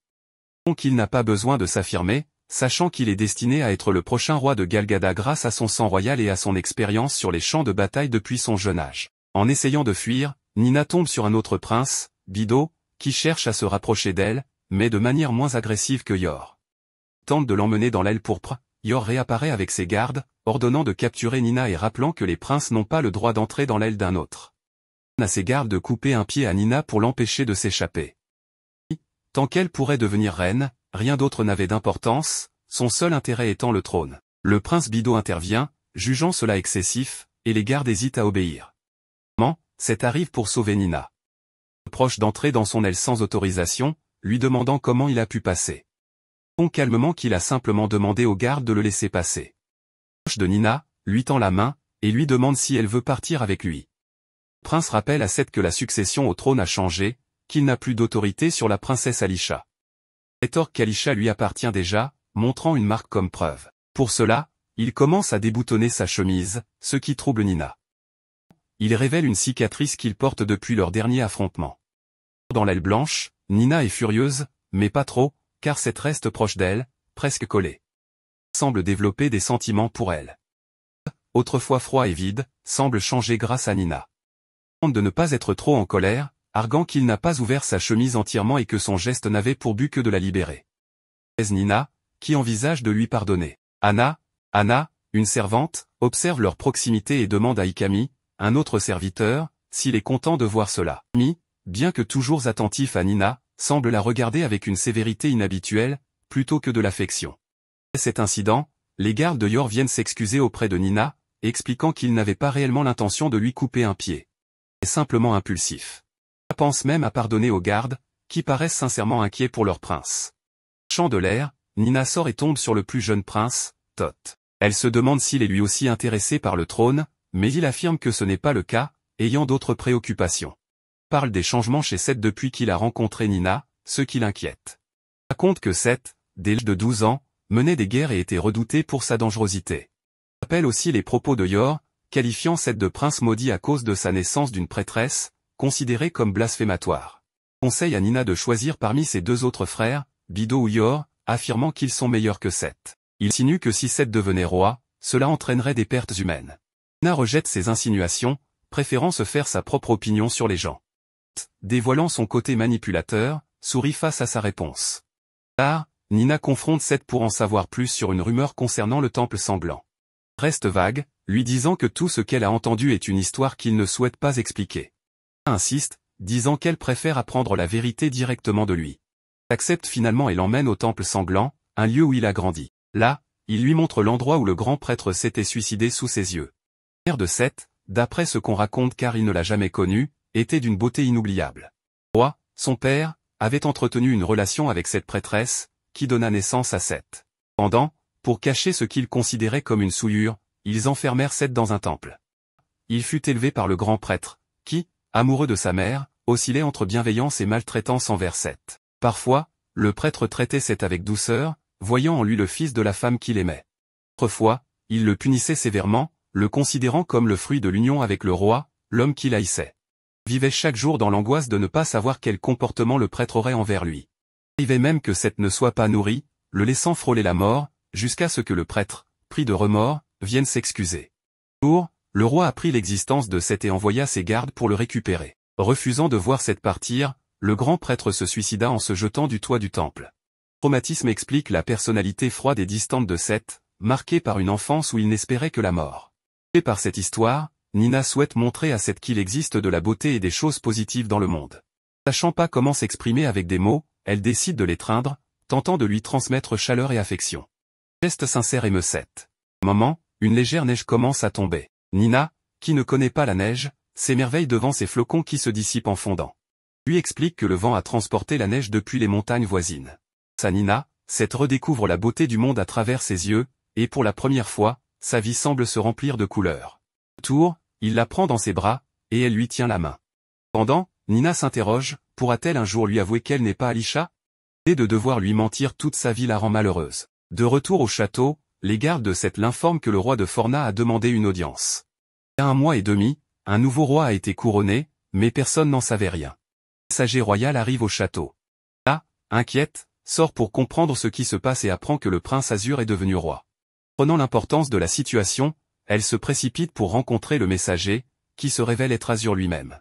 Donc il n'a pas besoin de s'affirmer, sachant qu'il est destiné à être le prochain roi de Galgada grâce à son sang royal et à son expérience sur les champs de bataille depuis son jeune âge. En essayant de fuir, Nina tombe sur un autre prince, Bido, qui cherche à se rapprocher d'elle, mais de manière moins agressive que Yor. Tente de l'emmener dans l'aile pourpre, Yor réapparaît avec ses gardes, ordonnant de capturer Nina et rappelant que les princes n'ont pas le droit d'entrer dans l'aile d'un autre. Il ordonne à ses gardes de couper un pied à Nina pour l'empêcher de s'échapper. Tant qu'elle pourrait devenir reine, rien d'autre n'avait d'importance, son seul intérêt étant le trône. Le prince Bido intervient, jugeant cela excessif, et les gardes hésitent à obéir. Seth arrive pour sauver Nina. Proche d'entrer dans son aile sans autorisation, lui demandant comment il a pu passer. Il répond calmement qu'il a simplement demandé aux gardes de le laisser passer. Proche de Nina, lui tend la main, et lui demande si elle veut partir avec lui. Le prince rappelle à Seth que la succession au trône a changé, qu'il n'a plus d'autorité sur la princesse Alisha. Il rétorque qu'Alisha lui appartient déjà, montrant une marque comme preuve. Pour cela, il commence à déboutonner sa chemise, ce qui trouble Nina. Il révèle une cicatrice qu'il porte depuis leur dernier affrontement. Dans l'aile blanche, Nina est furieuse, mais pas trop, car Seth reste proche d'elle, presque collé. Il semble développer des sentiments pour elle. Autrefois froid et vide, semble changer grâce à Nina. Il tente de ne pas être trop en colère, arguant qu'il n'a pas ouvert sa chemise entièrement et que son geste n'avait pour but que de la libérer. Nina, qui envisage de lui pardonner. Anna, une servante, observe leur proximité et demande à Ikami, un autre serviteur, s'il est content de voir cela. Ikami, bien que toujours attentif à Nina, semble la regarder avec une sévérité inhabituelle, plutôt que de l'affection. Après cet incident, les gardes de Yor viennent s'excuser auprès de Nina, expliquant qu'ils n'avaient pas réellement l'intention de lui couper un pied. C'est simplement impulsif. Elle pense même à pardonner aux gardes, qui paraissent sincèrement inquiets pour leur prince. Champ de l'air, Nina sort et tombe sur le plus jeune prince, Tot. Elle se demande s'il est lui aussi intéressé par le trône, mais il affirme que ce n'est pas le cas, ayant d'autres préoccupations. Il parle des changements chez Seth depuis qu'il a rencontré Nina, ce qui l'inquiète. Il raconte que Seth, dès l'âge de 12 ans, menait des guerres et était redouté pour sa dangerosité. Il rappelle aussi les propos de Yor, qualifiant Seth de prince maudit à cause de sa naissance d'une prêtresse, considérée comme blasphématoire. Il conseille à Nina de choisir parmi ses deux autres frères, Bido ou Yor, affirmant qu'ils sont meilleurs que Seth. Il insinue que si Seth devenait roi, cela entraînerait des pertes humaines. Nina rejette ces insinuations, préférant se faire sa propre opinion sur les gens. Dévoilant son côté manipulateur, sourit face à sa réponse. Tard, Nina confronte Seth pour en savoir plus sur une rumeur concernant le temple sanglant. Reste vague, lui disant que tout ce qu'elle a entendu est une histoire qu'il ne souhaite pas expliquer. Nina insiste, disant qu'elle préfère apprendre la vérité directement de lui. Il accepte finalement et l'emmène au temple sanglant, un lieu où il a grandi. Là, il lui montre l'endroit où le grand prêtre s'était suicidé sous ses yeux. La mère de Seth, d'après ce qu'on raconte car il ne l'a jamais connue, était d'une beauté inoubliable. Le roi, son père, avait entretenu une relation avec cette prêtresse, qui donna naissance à Seth. Cependant, pour cacher ce qu'ils considéraient comme une souillure, ils enfermèrent Seth dans un temple. Il fut élevé par le grand prêtre, qui, amoureux de sa mère, oscillait entre bienveillance et maltraitance envers Seth. Parfois, le prêtre traitait Seth avec douceur, voyant en lui le fils de la femme qu'il aimait. Autrefois, il le punissait sévèrement, le considérant comme le fruit de l'union avec le roi, l'homme qu'il haïssait. Il vivait chaque jour dans l'angoisse de ne pas savoir quel comportement le prêtre aurait envers lui. Il arrivait même que Seth ne soit pas nourri, le laissant frôler la mort, jusqu'à ce que le prêtre, pris de remords, vienne s'excuser. Un jour, le roi apprit l'existence de Seth et envoya ses gardes pour le récupérer. Refusant de voir Seth partir, le grand prêtre se suicida en se jetant du toit du temple. Le traumatisme explique la personnalité froide et distante de Seth, marquée par une enfance où il n'espérait que la mort. Et par cette histoire, Nina souhaite montrer à Seth qu'il existe de la beauté et des choses positives dans le monde. Sachant pas comment s'exprimer avec des mots, elle décide de l'étreindre, tentant de lui transmettre chaleur et affection. Geste sincère émeut Seth. Au moment, une légère neige commence à tomber. Nina, qui ne connaît pas la neige, s'émerveille devant ces flocons qui se dissipent en fondant. Lui explique que le vent a transporté la neige depuis les montagnes voisines. Sa Nina, Seth redécouvre la beauté du monde à travers ses yeux, et pour la première fois, sa vie semble se remplir de couleurs. Tour, il la prend dans ses bras, et elle lui tient la main. Pendant, Nina s'interroge, pourra-t-elle un jour lui avouer qu'elle n'est pas Alisha? Et de devoir lui mentir toute sa vie la rend malheureuse. De retour au château, les gardes de Seth l'informent que le roi de Forna a demandé une audience. Il y a 1 mois et demi, un nouveau roi a été couronné, mais personne n'en savait rien. Le messager royal arrive au château. Là, inquiète, sort pour comprendre ce qui se passe et apprend que le prince Azur est devenu roi. Prenant l'importance de la situation, elle se précipite pour rencontrer le messager, qui se révèle être Azur lui-même.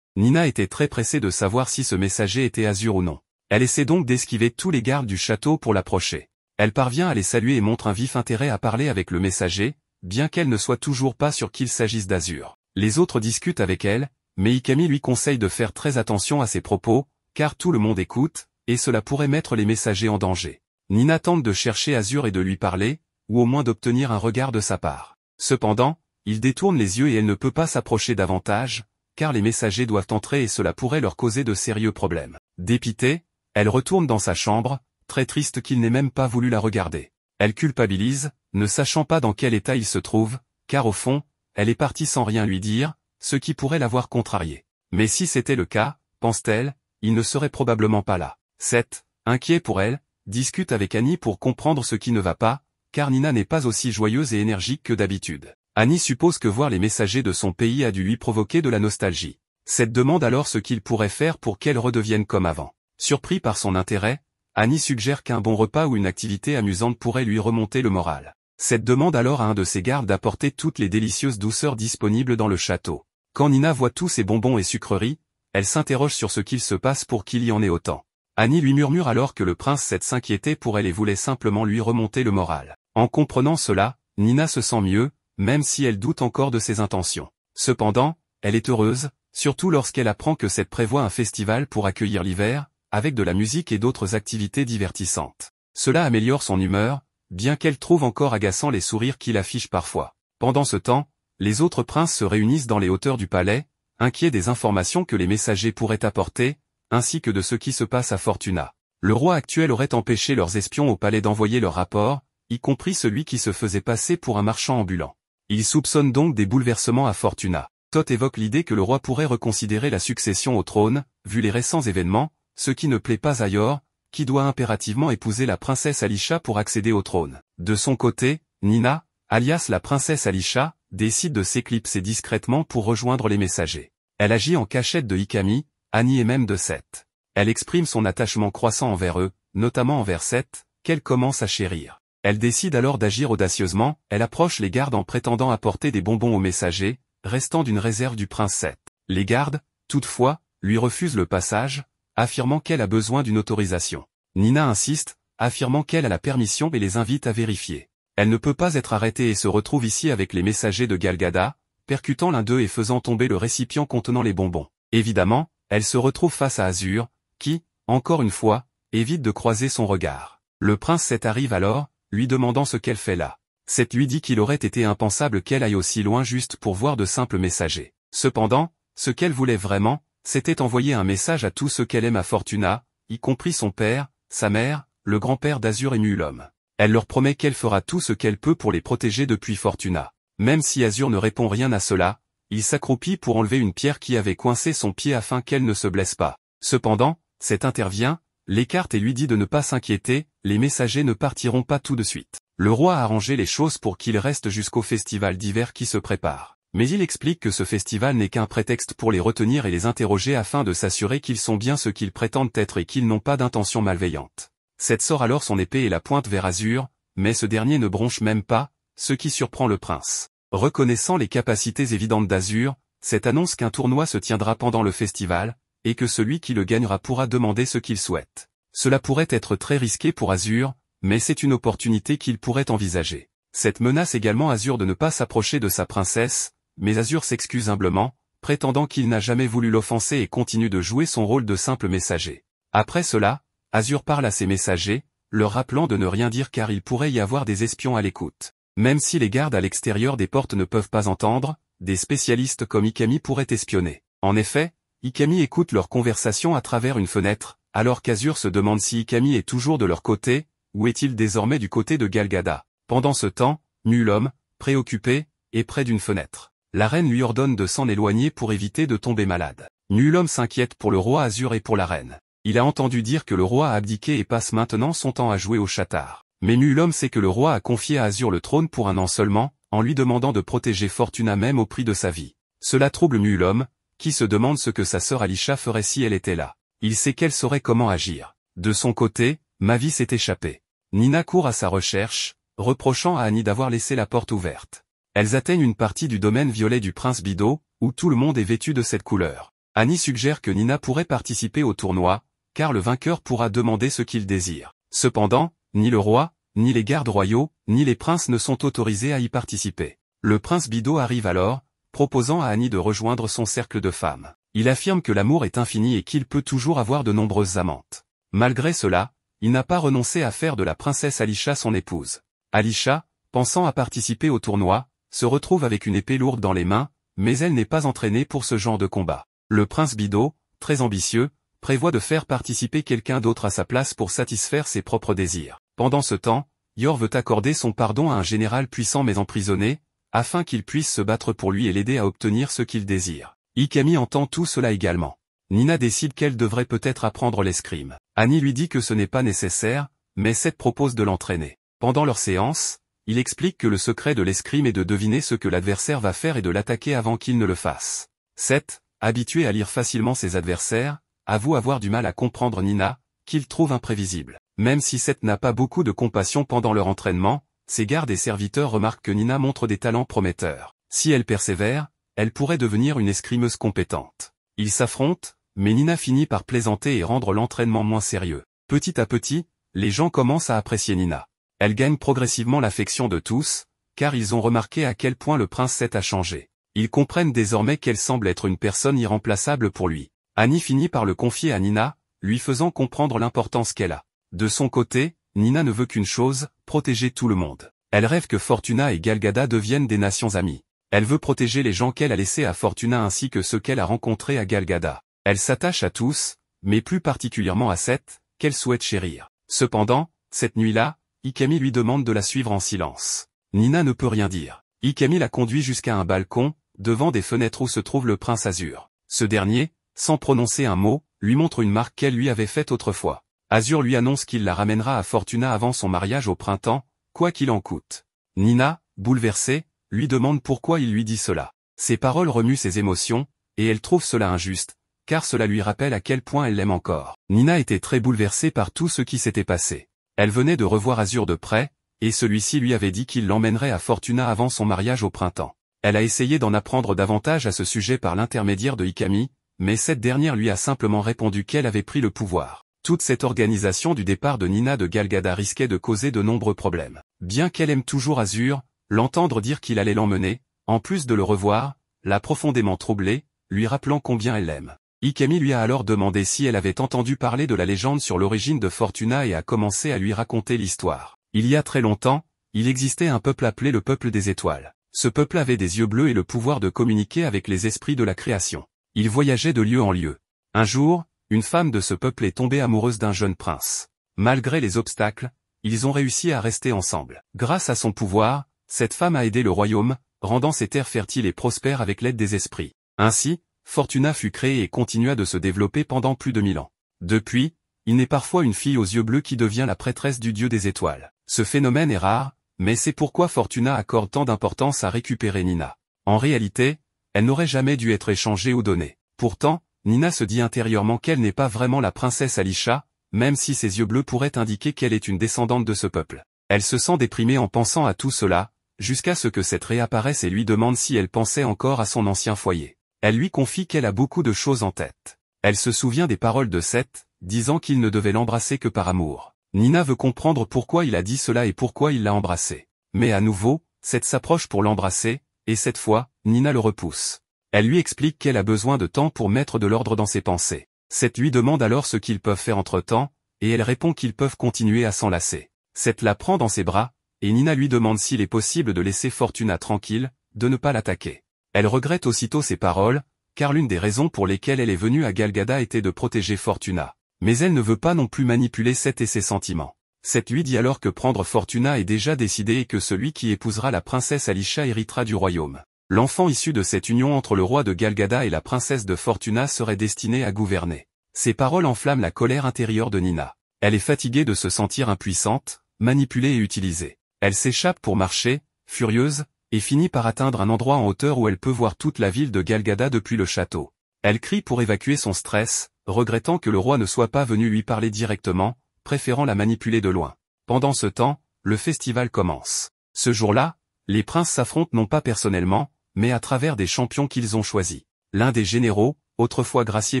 Nina était très pressée de savoir si ce messager était Azur ou non. Elle essaie donc d'esquiver tous les gardes du château pour l'approcher. Elle parvient à les saluer et montre un vif intérêt à parler avec le messager, bien qu'elle ne soit toujours pas sûre qu'il s'agisse d'Azur. Les autres discutent avec elle, mais Ikami lui conseille de faire très attention à ses propos, car tout le monde écoute, et cela pourrait mettre les messagers en danger. Nina tente de chercher Azur et de lui parler, ou au moins d'obtenir un regard de sa part. Cependant, il détourne les yeux et elle ne peut pas s'approcher davantage, car les messagers doivent entrer et cela pourrait leur causer de sérieux problèmes. Dépitée, elle retourne dans sa chambre, très triste qu'il n'ait même pas voulu la regarder. Elle culpabilise, ne sachant pas dans quel état il se trouve, car au fond, elle est partie sans rien lui dire, ce qui pourrait l'avoir contrariée. Mais si c'était le cas, pense-t-elle, il ne serait probablement pas là. Seth, inquiet pour elle, discute avec Annie pour comprendre ce qui ne va pas, car Nina n'est pas aussi joyeuse et énergique que d'habitude. Annie suppose que voir les messagers de son pays a dû lui provoquer de la nostalgie. Seth demande alors ce qu'il pourrait faire pour qu'elle redevienne comme avant. Surpris par son intérêt, Annie suggère qu'un bon repas ou une activité amusante pourrait lui remonter le moral. Seth demande alors à un de ses gardes d'apporter toutes les délicieuses douceurs disponibles dans le château. Quand Nina voit tous ces bonbons et sucreries, elle s'interroge sur ce qu'il se passe pour qu'il y en ait autant. Annie lui murmure alors que le prince Seth s'inquiétait pour elle et voulait simplement lui remonter le moral. En comprenant cela, Nina se sent mieux, même si elle doute encore de ses intentions. Cependant, elle est heureuse, surtout lorsqu'elle apprend que Seth prévoit un festival pour accueillir l'hiver, avec de la musique et d'autres activités divertissantes. Cela améliore son humeur, bien qu'elle trouve encore agaçant les sourires qu'il affiche parfois. Pendant ce temps, les autres princes se réunissent dans les hauteurs du palais, inquiets des informations que les messagers pourraient apporter, ainsi que de ce qui se passe à Fortuna. Le roi actuel aurait empêché leurs espions au palais d'envoyer leur rapport, y compris celui qui se faisait passer pour un marchand ambulant. Il soupçonne donc des bouleversements à Fortuna. Toth évoque l'idée que le roi pourrait reconsidérer la succession au trône, vu les récents événements, ce qui ne plaît pas à Yor, qui doit impérativement épouser la princesse Alisha pour accéder au trône. De son côté, Nina, alias la princesse Alisha, décide de s'éclipser discrètement pour rejoindre les messagers. Elle agit en cachette de Ikami, Annie et même de Seth. Elle exprime son attachement croissant envers eux, notamment envers Seth, qu'elle commence à chérir. Elle décide alors d'agir audacieusement, elle approche les gardes en prétendant apporter des bonbons aux messagers, restant d'une réserve du prince Seth. Les gardes, toutefois, lui refusent le passage, affirmant qu'elle a besoin d'une autorisation. Nina insiste, affirmant qu'elle a la permission et les invite à vérifier. Elle ne peut pas être arrêtée et se retrouve ici avec les messagers de Galgada, percutant l'un d'eux et faisant tomber le récipient contenant les bonbons. Évidemment, elle se retrouve face à Azur, qui, encore une fois, évite de croiser son regard. Le prince Seth arrive alors, lui demandant ce qu'elle fait là. Seth lui dit qu'il aurait été impensable qu'elle aille aussi loin juste pour voir de simples messagers. Cependant, ce qu'elle voulait vraiment, c'était envoyer un message à tous ceux qu'elle aime à Fortuna, y compris son père, sa mère, le grand-père d'Azur et Mulhomme. Elle leur promet qu'elle fera tout ce qu'elle peut pour les protéger depuis Fortuna. Même si Azur ne répond rien à cela, il s'accroupit pour enlever une pierre qui avait coincé son pied afin qu'elle ne se blesse pas. Cependant, Seth intervient, l'écarte et lui dit de ne pas s'inquiéter, les messagers ne partiront pas tout de suite. Le roi a arrangé les choses pour qu'il reste jusqu'au festival d'hiver qui se prépare. Mais il explique que ce festival n'est qu'un prétexte pour les retenir et les interroger afin de s'assurer qu'ils sont bien ce qu'ils prétendent être et qu'ils n'ont pas d'intention malveillante. Seth sort alors son épée et la pointe vers Azur, mais ce dernier ne bronche même pas, ce qui surprend le prince. Reconnaissant les capacités évidentes d'Azur, Seth annonce qu'un tournoi se tiendra pendant le festival, et que celui qui le gagnera pourra demander ce qu'il souhaite. Cela pourrait être très risqué pour Azur, mais c'est une opportunité qu'il pourrait envisager. Cette menace également Azur de ne pas s'approcher de sa princesse, mais Azur s'excuse humblement, prétendant qu'il n'a jamais voulu l'offenser et continue de jouer son rôle de simple messager. Après cela, Azur parle à ses messagers, leur rappelant de ne rien dire car il pourrait y avoir des espions à l'écoute. Même si les gardes à l'extérieur des portes ne peuvent pas entendre, des spécialistes comme Ikami pourraient espionner. En effet, Ikami écoute leur conversation à travers une fenêtre, alors qu'Azur se demande si Ikami est toujours de leur côté, ou est-il désormais du côté de Galgada. Pendant ce temps, Nulhomme, préoccupé, est près d'une fenêtre. La reine lui ordonne de s'en éloigner pour éviter de tomber malade. Nulhomme s'inquiète pour le roi Azur et pour la reine. Il a entendu dire que le roi a abdiqué et passe maintenant son temps à jouer au chatard. Mais Nulhomme sait que le roi a confié à Azur le trône pour un an seulement, en lui demandant de protéger Fortuna même au prix de sa vie. Cela trouble Nulhomme, qui se demande ce que sa sœur Alisha ferait si elle était là. Il sait qu'elle saurait comment agir. De son côté, Mavis s'est échappée. Nina court à sa recherche, reprochant à Annie d'avoir laissé la porte ouverte. Elles atteignent une partie du domaine violet du prince Bido, où tout le monde est vêtu de cette couleur. Annie suggère que Nina pourrait participer au tournoi, car le vainqueur pourra demander ce qu'il désire. Cependant, ni le roi, ni les gardes royaux, ni les princes ne sont autorisés à y participer. Le prince Bido arrive alors, proposant à Annie de rejoindre son cercle de femmes. Il affirme que l'amour est infini et qu'il peut toujours avoir de nombreuses amantes. Malgré cela, il n'a pas renoncé à faire de la princesse Alisha son épouse. Alisha, pensant à participer au tournoi, se retrouve avec une épée lourde dans les mains, mais elle n'est pas entraînée pour ce genre de combat. Le prince Bido, très ambitieux, prévoit de faire participer quelqu'un d'autre à sa place pour satisfaire ses propres désirs. Pendant ce temps, Yor veut accorder son pardon à un général puissant mais emprisonné, afin qu'il puisse se battre pour lui et l'aider à obtenir ce qu'il désire. Ikami entend tout cela également. Nina décide qu'elle devrait peut-être apprendre l'escrime. Annie lui dit que ce n'est pas nécessaire, mais Seth propose de l'entraîner. Pendant leur séance, il explique que le secret de l'escrime est de deviner ce que l'adversaire va faire et de l'attaquer avant qu'il ne le fasse. Seth, habitué à lire facilement ses adversaires, avoue avoir du mal à comprendre Nina, qu'il trouve imprévisible. Même si Seth n'a pas beaucoup de compassion pendant leur entraînement, ses gardes et serviteurs remarquent que Nina montre des talents prometteurs. Si elle persévère, elle pourrait devenir une escrimeuse compétente. Ils s'affrontent, mais Nina finit par plaisanter et rendre l'entraînement moins sérieux. Petit à petit, les gens commencent à apprécier Nina. Elle gagne progressivement l'affection de tous, car ils ont remarqué à quel point le prince Seth a changé. Ils comprennent désormais qu'elle semble être une personne irremplaçable pour lui. Annie finit par le confier à Nina, lui faisant comprendre l'importance qu'elle a. De son côté, Nina ne veut qu'une chose, protéger tout le monde. Elle rêve que Fortuna et Galgada deviennent des nations amies. Elle veut protéger les gens qu'elle a laissés à Fortuna ainsi que ceux qu'elle a rencontrés à Galgada. Elle s'attache à tous, mais plus particulièrement à Seth, qu'elle souhaite chérir. Cependant, cette nuit-là, Ikami lui demande de la suivre en silence. Nina ne peut rien dire. Ikami la conduit jusqu'à un balcon, devant des fenêtres où se trouve le prince Azur. Ce dernier, sans prononcer un mot, lui montre une marque qu'elle lui avait faite autrefois. Azur lui annonce qu'il la ramènera à Fortuna avant son mariage au printemps, quoi qu'il en coûte. Nina, bouleversée, lui demande pourquoi il lui dit cela. Ces paroles remuent ses émotions, et elle trouve cela injuste, car cela lui rappelle à quel point elle l'aime encore. Nina était très bouleversée par tout ce qui s'était passé. Elle venait de revoir Azur de près, et celui-ci lui avait dit qu'il l'emmènerait à Fortuna avant son mariage au printemps. Elle a essayé d'en apprendre davantage à ce sujet par l'intermédiaire de Ikami, mais cette dernière lui a simplement répondu qu'elle avait pris le pouvoir. Toute cette organisation du départ de Nina de Galgada risquait de causer de nombreux problèmes. Bien qu'elle aime toujours Azur, l'entendre dire qu'il allait l'emmener, en plus de le revoir, l'a profondément troublée, lui rappelant combien elle l'aime. Ikami lui a alors demandé si elle avait entendu parler de la légende sur l'origine de Fortuna et a commencé à lui raconter l'histoire. Il y a très longtemps, il existait un peuple appelé le peuple des étoiles. Ce peuple avait des yeux bleus et le pouvoir de communiquer avec les esprits de la création. Il voyageait de lieu en lieu. Un jour, une femme de ce peuple est tombée amoureuse d'un jeune prince. Malgré les obstacles, ils ont réussi à rester ensemble. Grâce à son pouvoir, cette femme a aidé le royaume, rendant ses terres fertiles et prospères avec l'aide des esprits. Ainsi, Fortuna fut créée et continua de se développer pendant plus de 1000 ans. Depuis, il naît parfois une fille aux yeux bleus qui devient la prêtresse du dieu des étoiles. Ce phénomène est rare, mais c'est pourquoi Fortuna accorde tant d'importance à récupérer Nina. En réalité, elle n'aurait jamais dû être échangée ou donnée. Pourtant, Nina se dit intérieurement qu'elle n'est pas vraiment la princesse Alisha, même si ses yeux bleus pourraient indiquer qu'elle est une descendante de ce peuple. Elle se sent déprimée en pensant à tout cela, jusqu'à ce que Seth réapparaisse et lui demande si elle pensait encore à son ancien foyer. Elle lui confie qu'elle a beaucoup de choses en tête. Elle se souvient des paroles de Seth, disant qu'il ne devait l'embrasser que par amour. Nina veut comprendre pourquoi il a dit cela et pourquoi il l'a embrassée. Mais à nouveau, Seth s'approche pour l'embrasser, et cette fois, Nina le repousse. Elle lui explique qu'elle a besoin de temps pour mettre de l'ordre dans ses pensées. Seth lui demande alors ce qu'ils peuvent faire entre-temps, et elle répond qu'ils peuvent continuer à s'enlacer. Seth la prend dans ses bras, et Nina lui demande s'il est possible de laisser Fortuna tranquille, de ne pas l'attaquer. Elle regrette aussitôt ses paroles, car l'une des raisons pour lesquelles elle est venue à Galgada était de protéger Fortuna. Mais elle ne veut pas non plus manipuler Seth et ses sentiments. Seth lui dit alors que prendre Fortuna est déjà décidé et que celui qui épousera la princesse Alisha héritera du royaume. L'enfant issu de cette union entre le roi de Galgada et la princesse de Fortuna serait destiné à gouverner. Ces paroles enflamment la colère intérieure de Nina. Elle est fatiguée de se sentir impuissante, manipulée et utilisée. Elle s'échappe pour marcher, furieuse, et finit par atteindre un endroit en hauteur où elle peut voir toute la ville de Galgada depuis le château. Elle crie pour évacuer son stress, regrettant que le roi ne soit pas venu lui parler directement, préférant la manipuler de loin. Pendant ce temps, le festival commence. Ce jour-là, les princes s'affrontent non pas personnellement, mais à travers des champions qu'ils ont choisis. L'un des généraux, autrefois gracié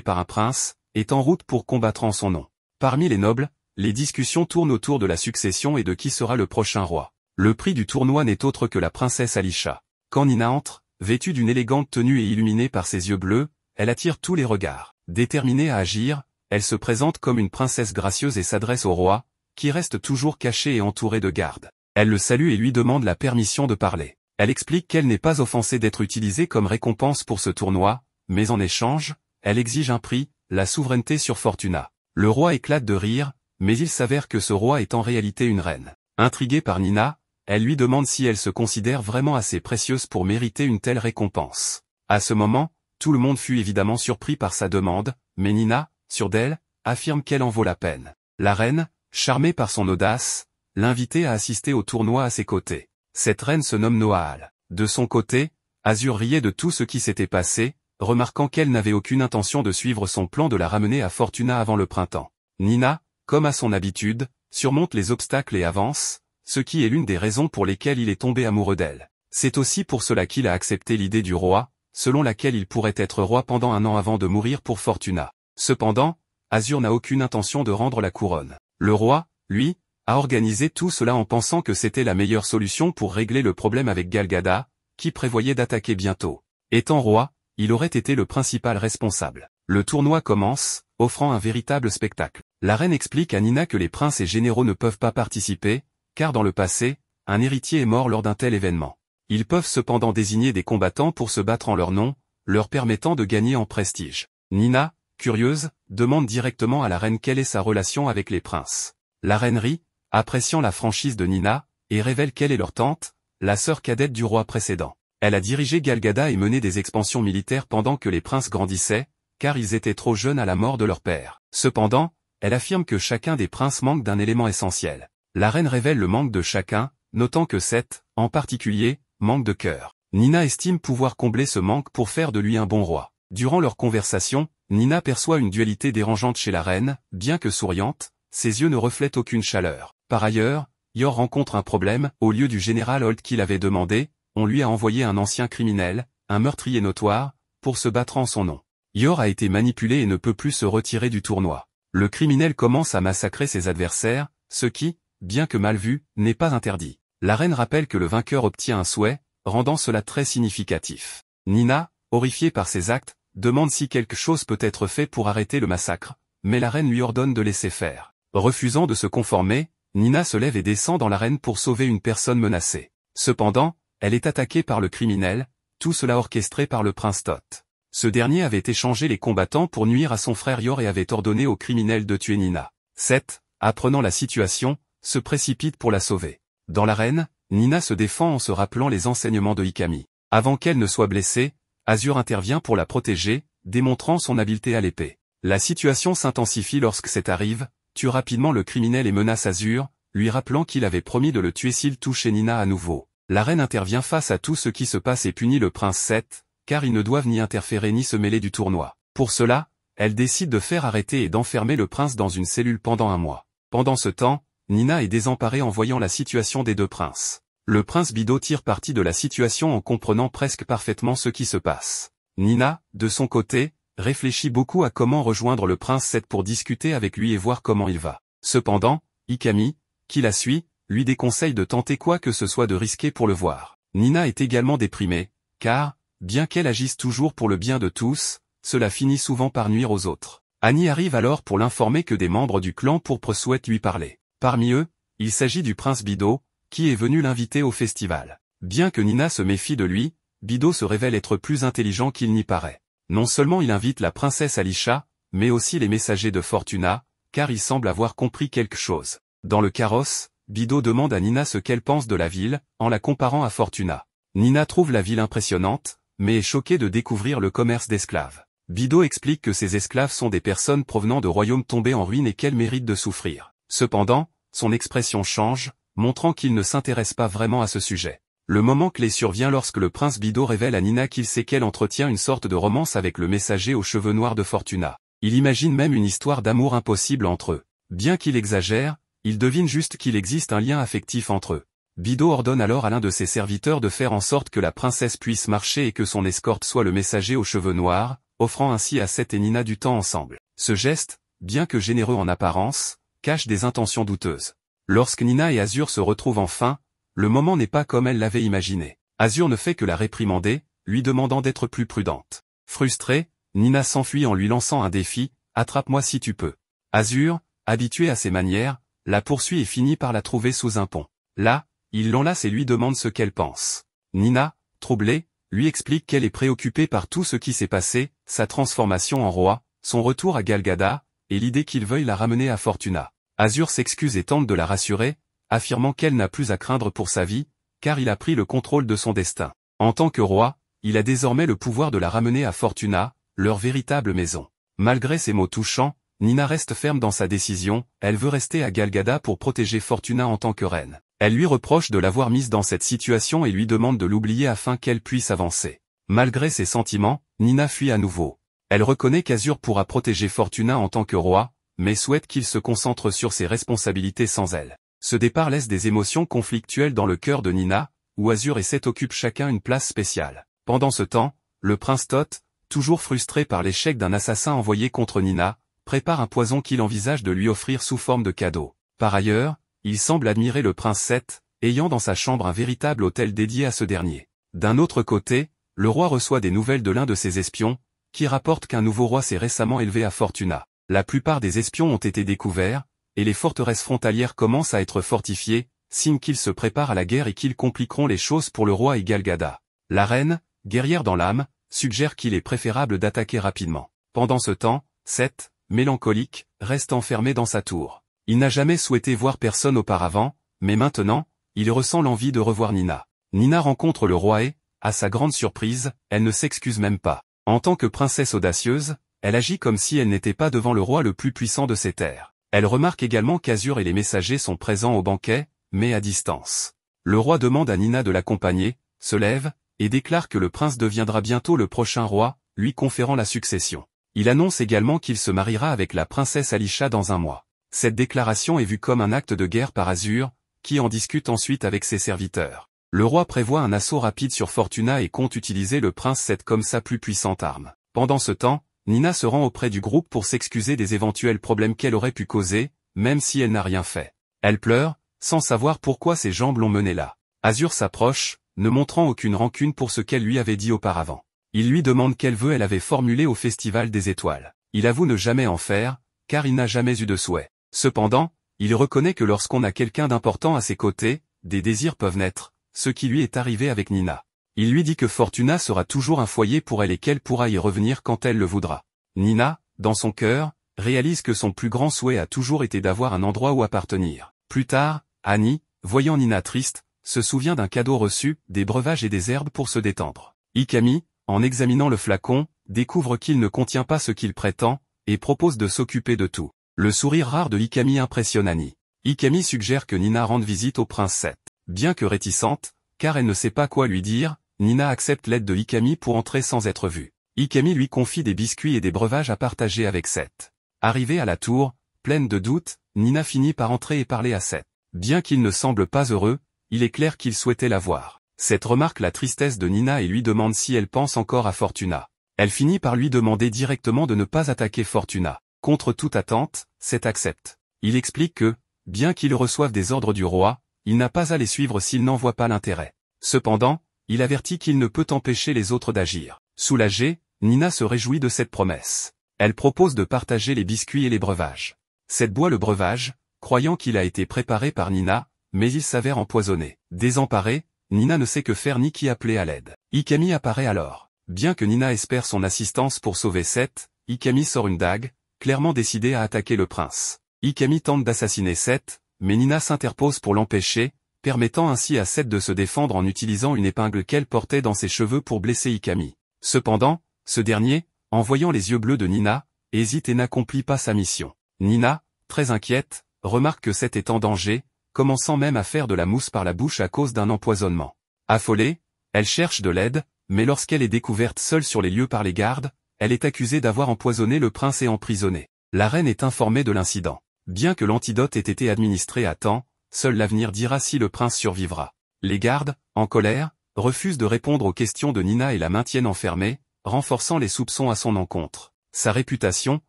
par un prince, est en route pour combattre en son nom. Parmi les nobles, les discussions tournent autour de la succession et de qui sera le prochain roi. Le prix du tournoi n'est autre que la princesse Alisha. Quand Nina entre, vêtue d'une élégante tenue et illuminée par ses yeux bleus, elle attire tous les regards. Déterminée à agir, elle se présente comme une princesse gracieuse et s'adresse au roi, qui reste toujours caché et entouré de gardes. Elle le salue et lui demande la permission de parler. Elle explique qu'elle n'est pas offensée d'être utilisée comme récompense pour ce tournoi, mais en échange, elle exige un prix, la souveraineté sur Fortuna. Le roi éclate de rire, mais il s'avère que ce roi est en réalité une reine. Intriguée par Nina, elle lui demande si elle se considère vraiment assez précieuse pour mériter une telle récompense. À ce moment, tout le monde fut évidemment surpris par sa demande, mais Nina, sûre d'elle, affirme qu'elle en vaut la peine. La reine, charmée par son audace, l'invitait à assister au tournoi à ses côtés. Cette reine se nomme Noaal. De son côté, Azur riait de tout ce qui s'était passé, remarquant qu'elle n'avait aucune intention de suivre son plan de la ramener à Fortuna avant le printemps. Nina, comme à son habitude, surmonte les obstacles et avance, ce qui est l'une des raisons pour lesquelles il est tombé amoureux d'elle. C'est aussi pour cela qu'il a accepté l'idée du roi, selon laquelle il pourrait être roi pendant 1 an avant de mourir pour Fortuna. Cependant, Azur n'a aucune intention de rendre la couronne. Le roi, lui, a organisé tout cela en pensant que c'était la meilleure solution pour régler le problème avec Galgada, qui prévoyait d'attaquer bientôt. Étant roi, il aurait été le principal responsable. Le tournoi commence, offrant un véritable spectacle. La reine explique à Nina que les princes et généraux ne peuvent pas participer, car dans le passé, un héritier est mort lors d'un tel événement. Ils peuvent cependant désigner des combattants pour se battre en leur nom, leur permettant de gagner en prestige. Nina, curieuse, demande directement à la reine quelle est sa relation avec les princes. La reine rit, appréciant la franchise de Nina, et révèle qu'elle est leur tante, la sœur cadette du roi précédent. Elle a dirigé Galgada et mené des expansions militaires pendant que les princes grandissaient, car ils étaient trop jeunes à la mort de leur père. Cependant, elle affirme que chacun des princes manque d'un élément essentiel. La reine révèle le manque de chacun, notant que Seth, en particulier, manque de cœur. Nina estime pouvoir combler ce manque pour faire de lui un bon roi. Durant leur conversation, Nina perçoit une dualité dérangeante chez la reine, bien que souriante, ses yeux ne reflètent aucune chaleur. Par ailleurs, Yor rencontre un problème, au lieu du général Holt qu'il avait demandé, on lui a envoyé un ancien criminel, un meurtrier notoire, pour se battre en son nom. Yor a été manipulé et ne peut plus se retirer du tournoi. Le criminel commence à massacrer ses adversaires, ce qui, bien que mal vu, n'est pas interdit. La reine rappelle que le vainqueur obtient un souhait, rendant cela très significatif. Nina, horrifiée par ces actes, demande si quelque chose peut être fait pour arrêter le massacre, mais la reine lui ordonne de laisser faire. Refusant de se conformer, Nina se lève et descend dans l'arène pour sauver une personne menacée. Cependant, elle est attaquée par le criminel, tout cela orchestré par le prince Tot. Ce dernier avait échangé les combattants pour nuire à son frère Yor et avait ordonné au criminel de tuer Nina. Seth, apprenant la situation, se précipite pour la sauver. Dans l'arène, Nina se défend en se rappelant les enseignements de Ikami. Avant qu'elle ne soit blessée, Azur intervient pour la protéger, démontrant son habileté à l'épée. La situation s'intensifie lorsque Seth arrive, tue rapidement le criminel et menace Azur, lui rappelant qu'il avait promis de le tuer s'il touchait Nina à nouveau. La reine intervient face à tout ce qui se passe et punit le prince Seth, car ils ne doivent ni interférer ni se mêler du tournoi. Pour cela, elle décide de faire arrêter et d'enfermer le prince dans une cellule pendant 1 mois. Pendant ce temps, Nina est désemparée en voyant la situation des 2 princes. Le prince Bido tire parti de la situation en comprenant presque parfaitement ce qui se passe. Nina, de son côté, réfléchit beaucoup à comment rejoindre le prince Seth pour discuter avec lui et voir comment il va. Cependant, Ikami, qui la suit, lui déconseille de tenter quoi que ce soit de risqué pour le voir. Nina est également déprimée, car, bien qu'elle agisse toujours pour le bien de tous, cela finit souvent par nuire aux autres. Annie arrive alors pour l'informer que des membres du clan pourpre souhaitent lui parler. Parmi eux, il s'agit du prince Bido, qui est venu l'inviter au festival. Bien que Nina se méfie de lui, Bido se révèle être plus intelligent qu'il n'y paraît. Non seulement il invite la princesse Alisha, mais aussi les messagers de Fortuna, car il semble avoir compris quelque chose. Dans le carrosse, Bido demande à Nina ce qu'elle pense de la ville, en la comparant à Fortuna. Nina trouve la ville impressionnante, mais est choquée de découvrir le commerce d'esclaves. Bido explique que ces esclaves sont des personnes provenant de royaumes tombés en ruine et qu'elles méritent de souffrir. Cependant, son expression change, montrant qu'il ne s'intéresse pas vraiment à ce sujet. Le moment clé survient lorsque le prince Bido révèle à Nina qu'il sait qu'elle entretient une sorte de romance avec le messager aux cheveux noirs de Fortuna. Il imagine même une histoire d'amour impossible entre eux. Bien qu'il exagère, il devine juste qu'il existe un lien affectif entre eux. Bido ordonne alors à l'un de ses serviteurs de faire en sorte que la princesse puisse marcher et que son escorte soit le messager aux cheveux noirs, offrant ainsi à Seth et Nina du temps ensemble. Ce geste, bien que généreux en apparence, cache des intentions douteuses. Lorsque Nina et Azur se retrouvent enfin, le moment n'est pas comme elle l'avait imaginé. Azur ne fait que la réprimander, lui demandant d'être plus prudente. Frustrée, Nina s'enfuit en lui lançant un défi, « Attrape-moi si tu peux ». Azur, habitué à ses manières, la poursuit et finit par la trouver sous un pont. Là, il l'enlace et lui demande ce qu'elle pense. Nina, troublée, lui explique qu'elle est préoccupée par tout ce qui s'est passé, sa transformation en roi, son retour à Galgada, et l'idée qu'il veuille la ramener à Fortuna. Azur s'excuse et tente de la rassurer, affirmant qu'elle n'a plus à craindre pour sa vie, car il a pris le contrôle de son destin. En tant que roi, il a désormais le pouvoir de la ramener à Fortuna, leur véritable maison. Malgré ces mots touchants, Nina reste ferme dans sa décision, elle veut rester à Galgada pour protéger Fortuna en tant que reine. Elle lui reproche de l'avoir mise dans cette situation et lui demande de l'oublier afin qu'elle puisse avancer. Malgré ses sentiments, Nina fuit à nouveau. Elle reconnaît qu'Azur pourra protéger Fortuna en tant que roi, mais souhaite qu'il se concentre sur ses responsabilités sans elle. Ce départ laisse des émotions conflictuelles dans le cœur de Nina, où Azur et Seth occupent chacun une place spéciale. Pendant ce temps, le prince Tot, toujours frustré par l'échec d'un assassin envoyé contre Nina, prépare un poison qu'il envisage de lui offrir sous forme de cadeau. Par ailleurs, il semble admirer le prince Seth, ayant dans sa chambre un véritable hôtel dédié à ce dernier. D'un autre côté, le roi reçoit des nouvelles de l'un de ses espions, qui rapporte qu'un nouveau roi s'est récemment élevé à Fortuna. La plupart des espions ont été découverts, et les forteresses frontalières commencent à être fortifiées, signe qu'ils se préparent à la guerre et qu'ils compliqueront les choses pour le roi et Galgada. La reine, guerrière dans l'âme, suggère qu'il est préférable d'attaquer rapidement. Pendant ce temps, Seth, mélancolique, reste enfermé dans sa tour. Il n'a jamais souhaité voir personne auparavant, mais maintenant, il ressent l'envie de revoir Nina. Nina rencontre le roi et, à sa grande surprise, elle ne s'excuse même pas. En tant que princesse audacieuse, elle agit comme si elle n'était pas devant le roi le plus puissant de ces terres. Elle remarque également qu'Azur et les messagers sont présents au banquet, mais à distance. Le roi demande à Nina de l'accompagner, se lève, et déclare que le prince deviendra bientôt le prochain roi, lui conférant la succession. Il annonce également qu'il se mariera avec la princesse Alisha dans un mois. Cette déclaration est vue comme un acte de guerre par Azur, qui en discute ensuite avec ses serviteurs. Le roi prévoit un assaut rapide sur Fortuna et compte utiliser le prince Seth comme sa plus puissante arme. Pendant ce temps, Nina se rend auprès du groupe pour s'excuser des éventuels problèmes qu'elle aurait pu causer, même si elle n'a rien fait. Elle pleure, sans savoir pourquoi ses jambes l'ont menée là. Azur s'approche, ne montrant aucune rancune pour ce qu'elle lui avait dit auparavant. Il lui demande quel vœu elle avait formulé au Festival des Étoiles. Il avoue ne jamais en faire, car il n'a jamais eu de souhait. Cependant, il reconnaît que lorsqu'on a quelqu'un d'important à ses côtés, des désirs peuvent naître, ce qui lui est arrivé avec Nina. Il lui dit que Fortuna sera toujours un foyer pour elle et qu'elle pourra y revenir quand elle le voudra. Nina, dans son cœur, réalise que son plus grand souhait a toujours été d'avoir un endroit où appartenir. Plus tard, Annie, voyant Nina triste, se souvient d'un cadeau reçu, des breuvages et des herbes pour se détendre. Ikami, en examinant le flacon, découvre qu'il ne contient pas ce qu'il prétend, et propose de s'occuper de tout. Le sourire rare de Ikami impressionne Annie. Ikami suggère que Nina rende visite au prince Seth. Bien que réticente, car elle ne sait pas quoi lui dire, Nina accepte l'aide de Ikami pour entrer sans être vue. Ikami lui confie des biscuits et des breuvages à partager avec Seth. Arrivée à la tour, pleine de doutes, Nina finit par entrer et parler à Seth. Bien qu'il ne semble pas heureux, il est clair qu'il souhaitait la voir. Seth remarque la tristesse de Nina et lui demande si elle pense encore à Fortuna. Elle finit par lui demander directement de ne pas attaquer Fortuna. Contre toute attente, Seth accepte. Il explique que, bien qu'il reçoive des ordres du roi, il n'a pas à les suivre s'il n'en voit pas l'intérêt. Cependant, il avertit qu'il ne peut empêcher les autres d'agir. Soulagée, Nina se réjouit de cette promesse. Elle propose de partager les biscuits et les breuvages. Seth boit le breuvage, croyant qu'il a été préparé par Nina, mais il s'avère empoisonné. Désemparée, Nina ne sait que faire ni qui appeler à l'aide. Ikami apparaît alors. Bien que Nina espère son assistance pour sauver Seth, Ikami sort une dague, clairement décidée à attaquer le prince. Ikami tente d'assassiner Seth, mais Nina s'interpose pour l'empêcher, permettant ainsi à Seth de se défendre en utilisant une épingle qu'elle portait dans ses cheveux pour blesser Ikami. Cependant, ce dernier, en voyant les yeux bleus de Nina, hésite et n'accomplit pas sa mission. Nina, très inquiète, remarque que Seth est en danger, commençant même à faire de la mousse par la bouche à cause d'un empoisonnement. Affolée, elle cherche de l'aide, mais lorsqu'elle est découverte seule sur les lieux par les gardes, elle est accusée d'avoir empoisonné le prince et emprisonné. La reine est informée de l'incident. Bien que l'antidote ait été administré à temps, seul l'avenir dira si le prince survivra. Les gardes, en colère, refusent de répondre aux questions de Nina et la maintiennent enfermée, renforçant les soupçons à son encontre. Sa réputation,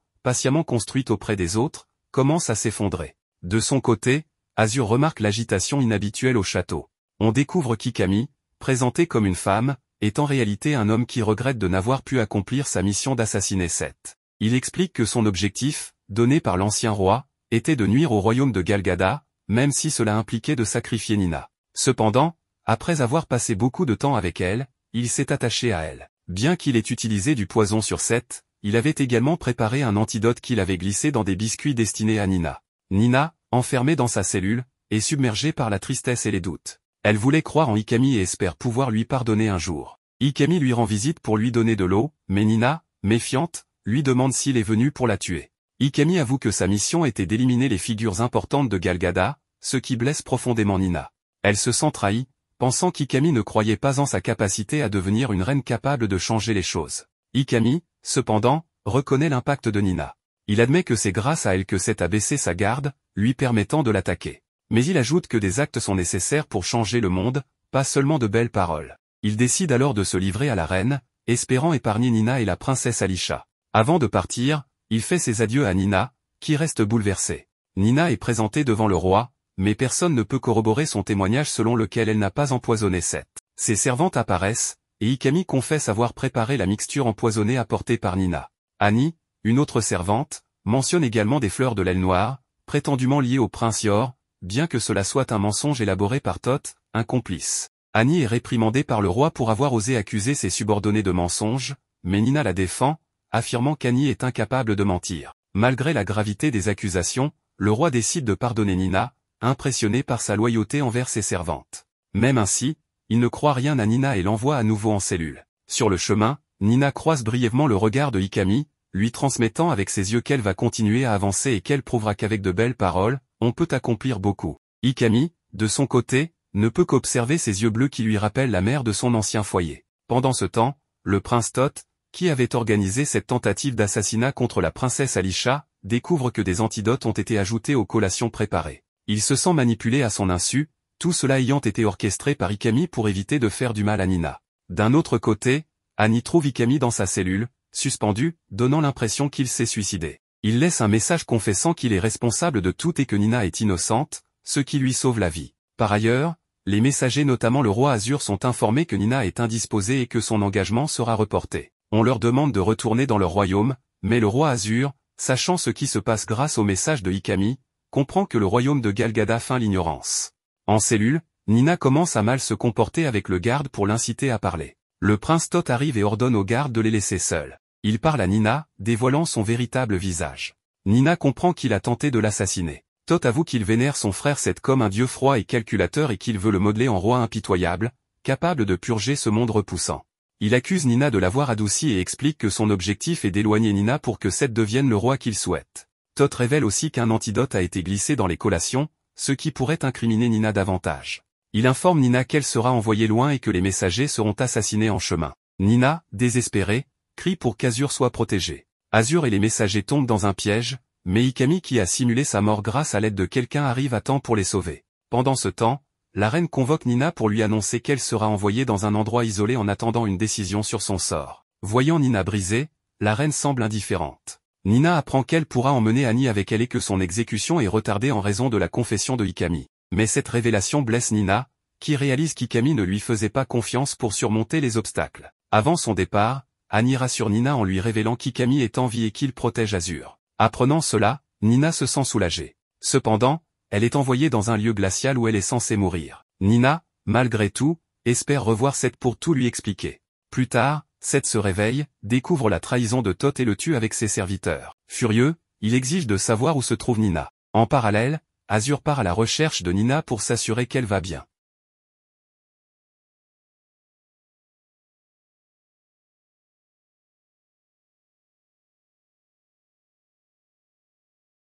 patiemment construite auprès des autres, commence à s'effondrer. De son côté, Azur remarque l'agitation inhabituelle au château. On découvre qu'Ikami, présenté comme une femme, est en réalité un homme qui regrette de n'avoir pu accomplir sa mission d'assassiner Seth. Il explique que son objectif, donné par l'ancien roi, était de nuire au royaume de Galgada, même si cela impliquait de sacrifier Nina. Cependant, après avoir passé beaucoup de temps avec elle, il s'est attaché à elle. Bien qu'il ait utilisé du poison sur Seth, il avait également préparé un antidote qu'il avait glissé dans des biscuits destinés à Nina. Nina, enfermée dans sa cellule, est submergée par la tristesse et les doutes. Elle voulait croire en Ikami et espère pouvoir lui pardonner un jour. Ikami lui rend visite pour lui donner de l'eau, mais Nina, méfiante, lui demande s'il est venu pour la tuer. Ikami avoue que sa mission était d'éliminer les figures importantes de Galgada, ce qui blesse profondément Nina. Elle se sent trahie, pensant qu'Ikami ne croyait pas en sa capacité à devenir une reine capable de changer les choses. Ikami, cependant, reconnaît l'impact de Nina. Il admet que c'est grâce à elle que Seth a baissé sa garde, lui permettant de l'attaquer. Mais il ajoute que des actes sont nécessaires pour changer le monde, pas seulement de belles paroles. Il décide alors de se livrer à la reine, espérant épargner Nina et la princesse Alisha. Avant de partir, il fait ses adieux à Nina, qui reste bouleversée. Nina est présentée devant le roi, mais personne ne peut corroborer son témoignage selon lequel elle n'a pas empoisonné Seth. Ses servantes apparaissent, et Ikami confesse avoir préparé la mixture empoisonnée apportée par Nina. Annie, une autre servante, mentionne également des fleurs de l'aile noire, prétendument liées au prince Yor, bien que cela soit un mensonge élaboré par Thoth, un complice. Annie est réprimandée par le roi pour avoir osé accuser ses subordonnés de mensonges, mais Nina la défend, affirmant qu'Annie est incapable de mentir. Malgré la gravité des accusations, le roi décide de pardonner Nina, impressionné par sa loyauté envers ses servantes. Même ainsi, il ne croit rien à Nina et l'envoie à nouveau en cellule. Sur le chemin, Nina croise brièvement le regard de Ikami, lui transmettant avec ses yeux qu'elle va continuer à avancer et qu'elle prouvera qu'avec de belles paroles, on peut accomplir beaucoup. Ikami, de son côté, ne peut qu'observer ses yeux bleus qui lui rappellent la mère de son ancien foyer. Pendant ce temps, le prince Thoth, qui avait organisé cette tentative d'assassinat contre la princesse Alisha, découvre que des antidotes ont été ajoutés aux collations préparées. Il se sent manipulé à son insu, tout cela ayant été orchestré par Ikami pour éviter de faire du mal à Nina. D'un autre côté, Annie trouve Ikami dans sa cellule, suspendu, donnant l'impression qu'il s'est suicidé. Il laisse un message confessant qu'il est responsable de tout et que Nina est innocente, ce qui lui sauve la vie. Par ailleurs, les messagers notamment le roi Azur sont informés que Nina est indisposée et que son engagement sera reporté. On leur demande de retourner dans leur royaume, mais le roi Azur, sachant ce qui se passe grâce au message de Ikami, comprend que le royaume de Galgada feint l'ignorance. En cellule, Nina commence à mal se comporter avec le garde pour l'inciter à parler. Le prince Thoth arrive et ordonne au garde de les laisser seuls. Il parle à Nina, dévoilant son véritable visage. Nina comprend qu'il a tenté de l'assassiner. Thoth avoue qu'il vénère son frère Seth comme un dieu froid et calculateur et qu'il veut le modeler en roi impitoyable, capable de purger ce monde repoussant. Il accuse Nina de l'avoir adouci et explique que son objectif est d'éloigner Nina pour que Seth devienne le roi qu'il souhaite. Thoth révèle aussi qu'un antidote a été glissé dans les collations, ce qui pourrait incriminer Nina davantage. Il informe Nina qu'elle sera envoyée loin et que les messagers seront assassinés en chemin. Nina, désespérée, crie pour qu'Azur soit protégé. Azur et les messagers tombent dans un piège, mais Ikami qui a simulé sa mort grâce à l'aide de quelqu'un arrive à temps pour les sauver. Pendant ce temps, la reine convoque Nina pour lui annoncer qu'elle sera envoyée dans un endroit isolé en attendant une décision sur son sort. Voyant Nina brisée, la reine semble indifférente. Nina apprend qu'elle pourra emmener Annie avec elle et que son exécution est retardée en raison de la confession de Ikami. Mais cette révélation blesse Nina, qui réalise qu'Ikami ne lui faisait pas confiance pour surmonter les obstacles. Avant son départ, Annie rassure Nina en lui révélant qu'Ikami est en vie et qu'il protège Azure. Apprenant cela, Nina se sent soulagée. Cependant, elle est envoyée dans un lieu glacial où elle est censée mourir. Nina, malgré tout, espère revoir Seth pour tout lui expliquer. Plus tard, Seth se réveille, découvre la trahison de Toth et le tue avec ses serviteurs. Furieux, il exige de savoir où se trouve Nina. En parallèle, Azure part à la recherche de Nina pour s'assurer qu'elle va bien.